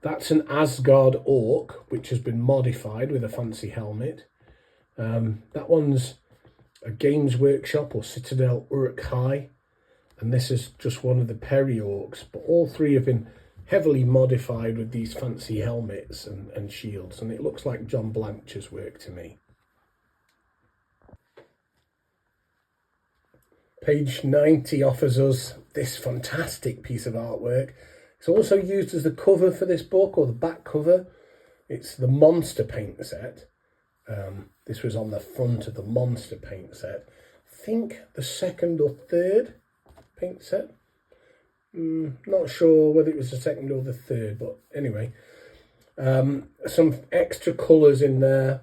That's an Asgard orc, which has been modified with a fancy helmet. That one's a Games Workshop or Citadel Uruk High, and this is just one of the Peri orcs, but all three have been heavily modified with these fancy helmets and shields, and it looks like John Blanche's work to me. Page 90 offers us this fantastic piece of artwork. It's also used as the cover for this book, or the back cover. It's the Monster Paint set. This was on the front of the Monster Paint set. I think the second or third paint set. Not sure whether it was the second or the third, but anyway. Some extra colours in there.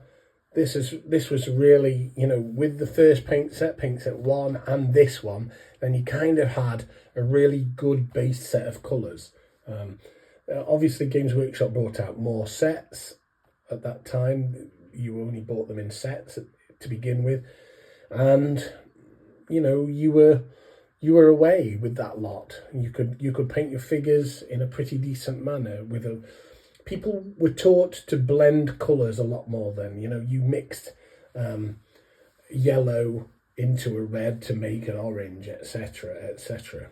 This was really, you know, with the first paint set 1 and this one, then you kind of had a really good base set of colours. Obviously Games Workshop brought out more sets at that time. You only bought them in sets to begin with, and you know, you were away with that lot. You could paint your figures in a pretty decent manner with a. People were taught to blend colours a lot more then. You know, you mixed yellow into a red to make an orange, etc., etc.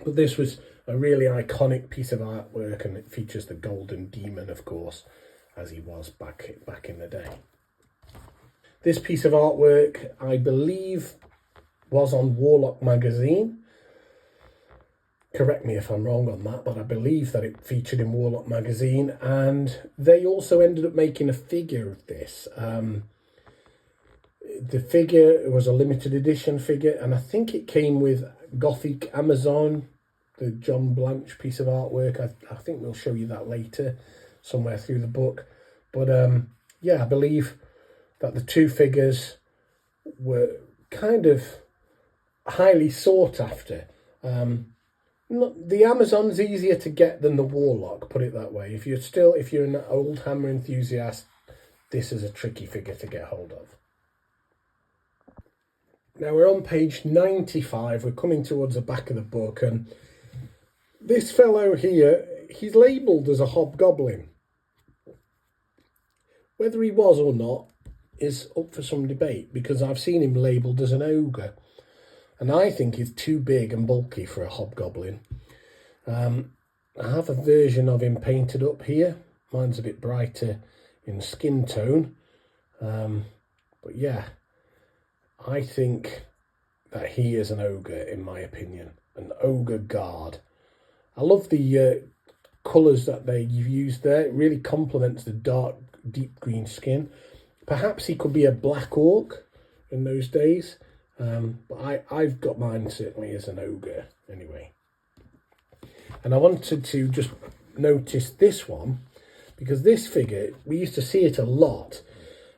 But this was a really iconic piece of artwork, and it features the Golden Demon, of course, as he was back in the day. This piece of artwork, I believe, was on Warlock magazine. Correct me if I'm wrong on that, but I believe that it featured in Warlock magazine, and they also ended up making a figure of this. The figure was a limited edition figure, and I think it came with Gothic Amazon, the John Blanche piece of artwork. I think we'll show you that later, somewhere through the book. But yeah, I believe that the two figures were kind of highly sought after. The Amazon's easier to get than the Warlock, put it that way. If you're an Oldhammer enthusiast, this is a tricky figure to get hold of. Now we're on page 95, we're coming towards the back of the book, and this fellow here, he's labelled as a hobgoblin. Whether he was or not is up for some debate, because I've seen him labelled as an ogre, and I think he's too big and bulky for a hobgoblin. I have a version of him painted up here. Mine's a bit brighter in skin tone, but yeah, I think that he is an ogre, in my opinion, an ogre guard. I love the colours that you've used there. It really complements the dark, deep green skin. Perhaps he could be a black orc in those days, but I've got mine certainly as an ogre anyway. And I wanted to just notice this one, because this figure, we used to see it a lot,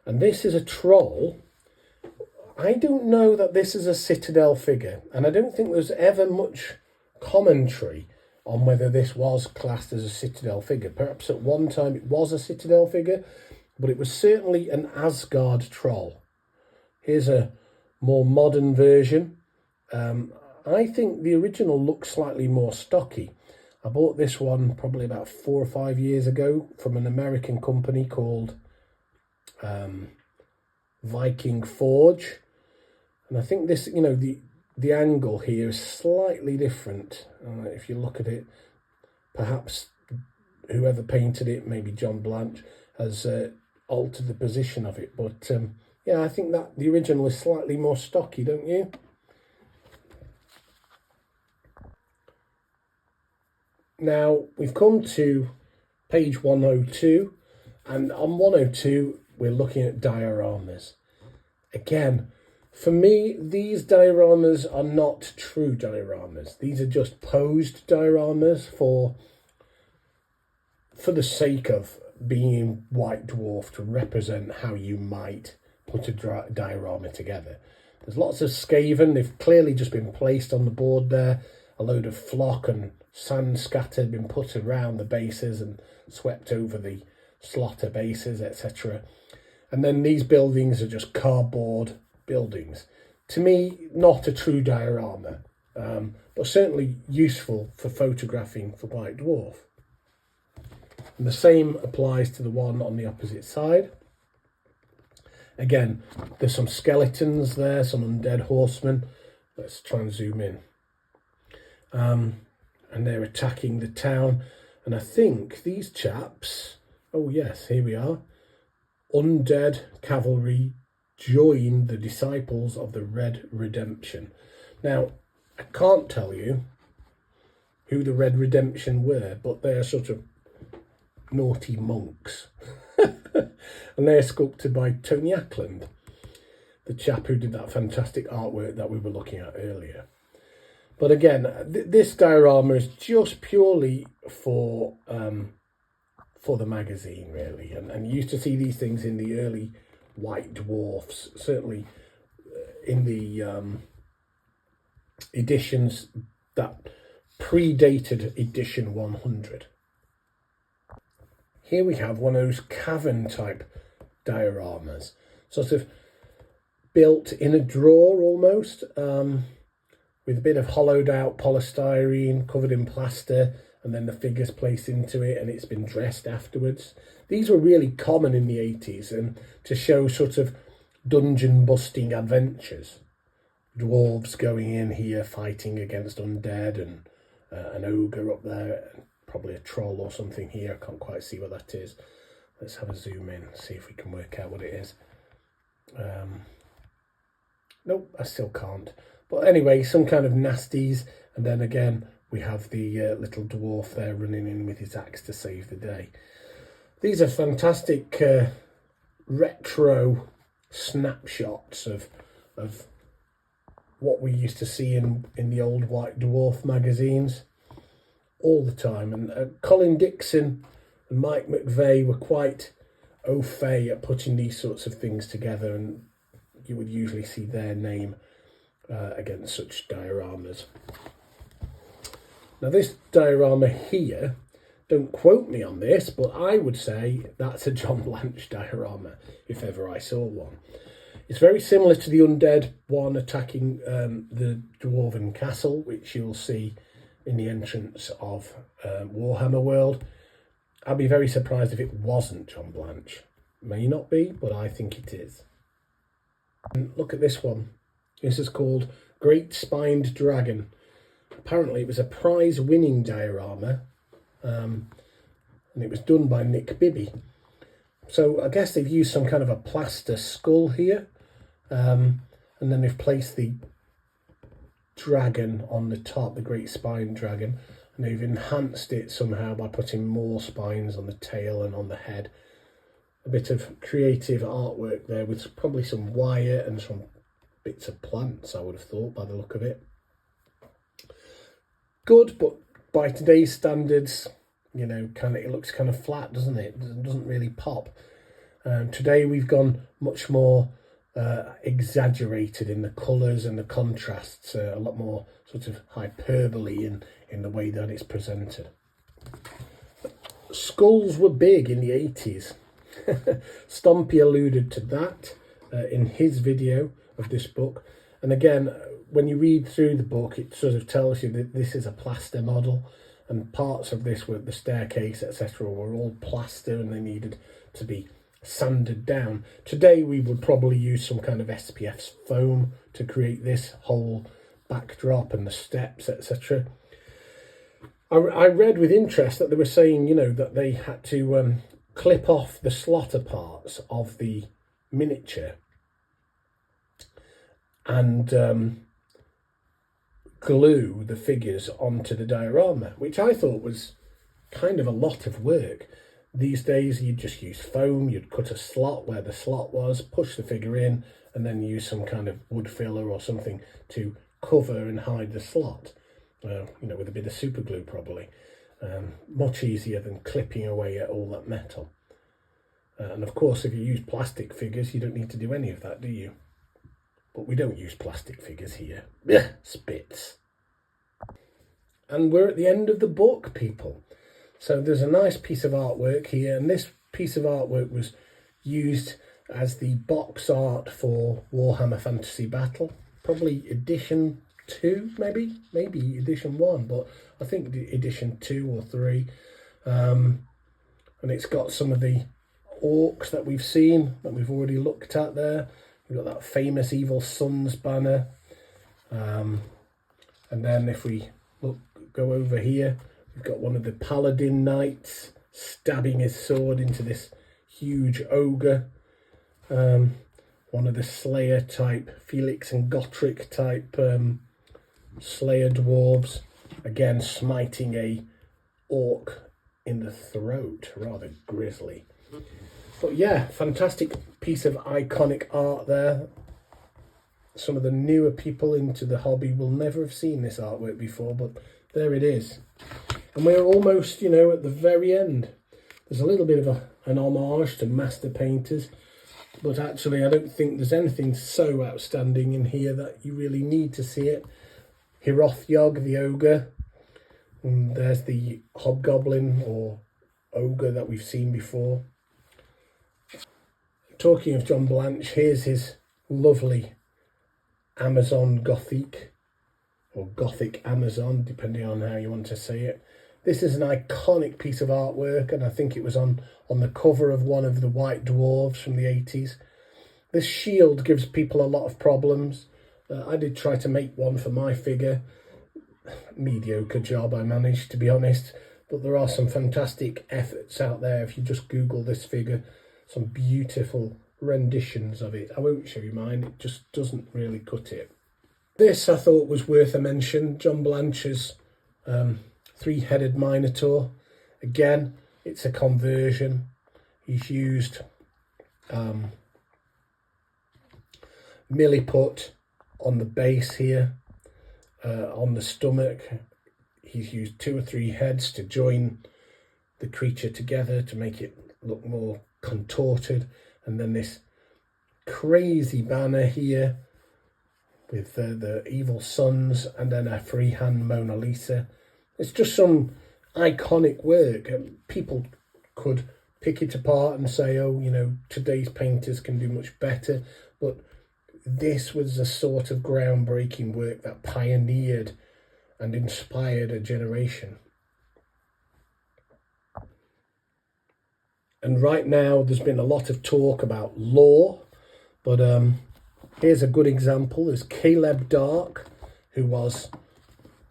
and this is a troll. I don't know that this is a Citadel figure, and I don't think there's ever much commentary on whether this was classed as a Citadel figure. Perhaps at one time it was a Citadel figure, but it was certainly an Asgard troll. Here's a more modern version. I think the original looks slightly more stocky. I bought this one probably about 4 or 5 years ago from an American company called Viking Forge. And I think this, you know, the angle here is slightly different. If you look at it, perhaps whoever painted it, maybe John Blanche, has altered the position of it. But yeah, I think that the original is slightly more stocky, don't you? Now, we've come to page 102, and on 102, we're looking at dioramas. Again, for me, these dioramas are not true dioramas. These are just posed dioramas for the sake of being White Dwarf, to represent how you might put a diorama together. There's lots of Skaven. They've clearly just been placed on the board there. A load of flock and sand scattered, been put around the bases and swept over the slaughter bases, etc. And then these buildings are just cardboard buildings. To me, not a true diorama, but certainly useful for photographing for White Dwarf. And the same applies to the one on the opposite side. Again, there's some skeletons there, some undead horsemen. Let's try and zoom in. And they're attacking the town. And I think these chaps, oh yes, here we are. Undead cavalry join the disciples of the Red Redemption. Now, I can't tell you who the Red Redemption were, but they're sort of naughty monks. And they're sculpted by Tony Ackland, the chap who did that fantastic artwork that we were looking at earlier. But again, this diorama is just purely for the magazine, really. And you used to see these things in the early White Dwarfs, certainly in the editions that predated edition 100. Here we have one of those cavern type dioramas, sort of built in a drawer almost, with a bit of hollowed out polystyrene covered in plaster, and then the figures placed into it, and it's been dressed afterwards. These were really common in the 80s, and to show sort of dungeon busting adventures. Dwarves going in here fighting against undead, and an ogre up there, and probably a troll or something here. I can't quite see what that is. Let's have a zoom in, see if we can work out what it is. Nope, I still can't. But anyway, some kind of nasties, and then again we have the little dwarf there running in with his axe to save the day. These are fantastic retro snapshots of what we used to see in the old White Dwarf magazines all the time. And Colin Dixon and Mike McVeigh were quite au fait at putting these sorts of things together, and you would usually see their name against such dioramas. Now this diorama here, don't quote me on this, but I would say that's a John Blanche diorama, if ever I saw one. It's very similar to the undead one attacking the Dwarven Castle, which you'll see in the entrance of Warhammer World. I'd be very surprised if it wasn't John Blanche. May not be, but I think it is. And look at this one. This is called Great Spined Dragon. Apparently it was a prize-winning diorama, and it was done by Nick Bibby. So I guess they've used some kind of a plaster skull here, and then they've placed the dragon on the top, the Great Spined Dragon, and they've enhanced it somehow by putting more spines on the tail and on the head. A bit of creative artwork there with probably some wire and some bits of plants, I would have thought, by the look of it. Good, but by today's standards, you know, it looks kind of flat, doesn't it? It doesn't really pop. Today we've gone much more exaggerated in the colours and the contrasts, a lot more sort of hyperbole in the way that it's presented. Skulls were big in the 80s. Stompy alluded to that in his video of this book. And again, when you read through the book, it sort of tells you that this is a plaster model, and parts of this, were the staircase, etc., were all plaster and they needed to be sanded down. Today we would probably use some kind of SPF foam to create this whole backdrop and the steps, etc. I read with interest that they were saying, you know, that they had to clip off the slaughter parts of the miniature and glue the figures onto the diorama, which I thought was kind of a lot of work. These days you'd just use foam, you'd cut a slot where the slot was, push the figure in, and then use some kind of wood filler or something to cover and hide the slot, you know, with a bit of super glue probably. Much easier than clipping away at all that metal. And of course, if you use plastic figures, you don't need to do any of that, do you? But we don't use plastic figures here. Spits. And we're at the end of the book, people. So there's a nice piece of artwork here, and this piece of artwork was used as the box art for Warhammer Fantasy Battle. Probably edition 2, maybe edition 1, but I think edition 2 or 3. and it's got some of the orcs that we've seen, that we've already looked at there. We've got that famous Evil Sun's banner. And then if we go over here, we've got one of the Paladin Knights stabbing his sword into this huge ogre. One of the Slayer type, Felix and Gotrek type Slayer dwarves, again smiting a orc in the throat, rather grisly. But yeah, fantastic piece of iconic art there. Some of the newer people into the hobby will never have seen this artwork before, but there it is. And we're almost, at the very end. There's a little bit of an homage to master painters, but actually I don't think there's anything so outstanding in here that you really need to see it. Hiroth-Yog, the ogre, and there's the hobgoblin or ogre that we've seen before. Talking of John Blanche, here's his lovely Amazon Gothic, or Gothic Amazon, depending on how you want to say it. This is an iconic piece of artwork, and I think it was on the cover of one of the White Dwarves from the 80s. This shield gives people a lot of problems. I did try to make one for my figure. Mediocre job I managed, to be honest, but there are some fantastic efforts out there. If you just Google this figure, some beautiful renditions of it. I won't show you mine, it just doesn't really cut it. This I thought was worth a mention, John Blanche's three-headed Minotaur. Again, it's a conversion. He's used milliput on the base here, on the stomach. He's used 2 or 3 heads to join the creature together to make it look more contorted, and then this crazy banner here with the evil suns, and then a freehand Mona Lisa. It's just some iconic work. People could pick it apart and say, oh, today's painters can do much better, but this was a sort of groundbreaking work that pioneered and inspired a generation. And right now there's been a lot of talk about lore, but here's a good example. There's Caleb Dark, who was,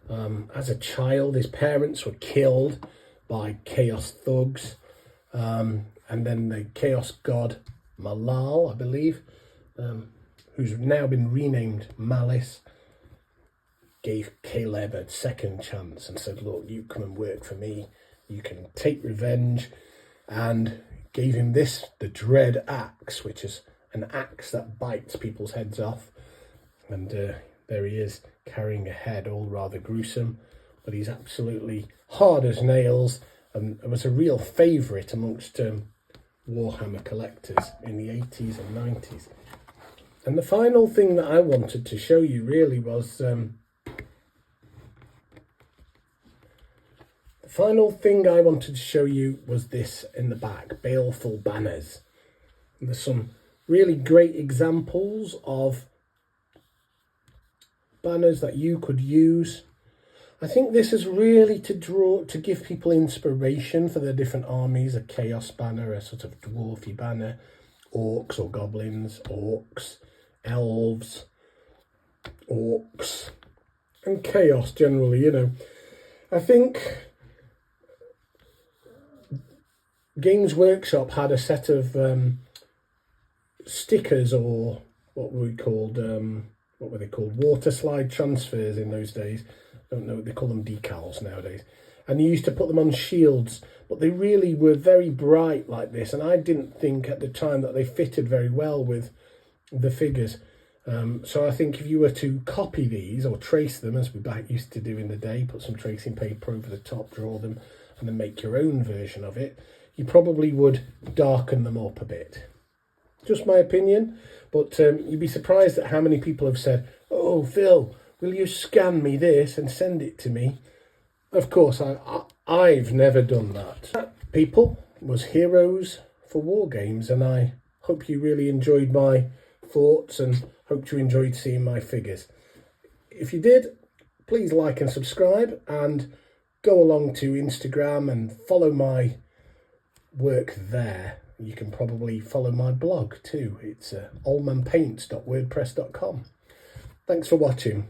as a child, his parents were killed by chaos thugs, and then the chaos god Malal, I believe, who's now been renamed Malice, gave Caleb a second chance and said, look, you come and work for me, you can take revenge, and gave him this, the Dread Axe, which is an axe that bites people's heads off. And there he is, carrying a head, all rather gruesome, but he's absolutely hard as nails, and was a real favourite amongst Warhammer collectors in the 80s and 90s. And the final thing that I wanted to show you really was this in the back, Baleful Banners. And there's some really great examples of banners that you could use. I think this is really to give people inspiration for their different armies. A chaos banner, a sort of dwarfy banner, orcs or goblins, orcs, elves, orcs, and chaos generally, I think Games Workshop had a set of stickers, or what were they called, water slide transfers in those days. I don't know, they call them decals nowadays. And you used to put them on shields, but they really were very bright like this, and I didn't think at the time that they fitted very well with the figures. So I think if you were to copy these or trace them, as we used to do in the day, put some tracing paper over the top, draw them, and then make your own version of it, you probably would darken them up a bit. Just my opinion, but you'd be surprised at how many people have said, oh, Phil, will you scan me this and send it to me? Of course, I've never done that. That, people, was Heroes for Wargames, and I hope you really enjoyed my thoughts and hope you enjoyed seeing my figures. If you did, please like and subscribe, and go along to Instagram and follow my work there, you can probably follow my blog too. It's oldmanpaints.wordpress.com. Thanks for watching.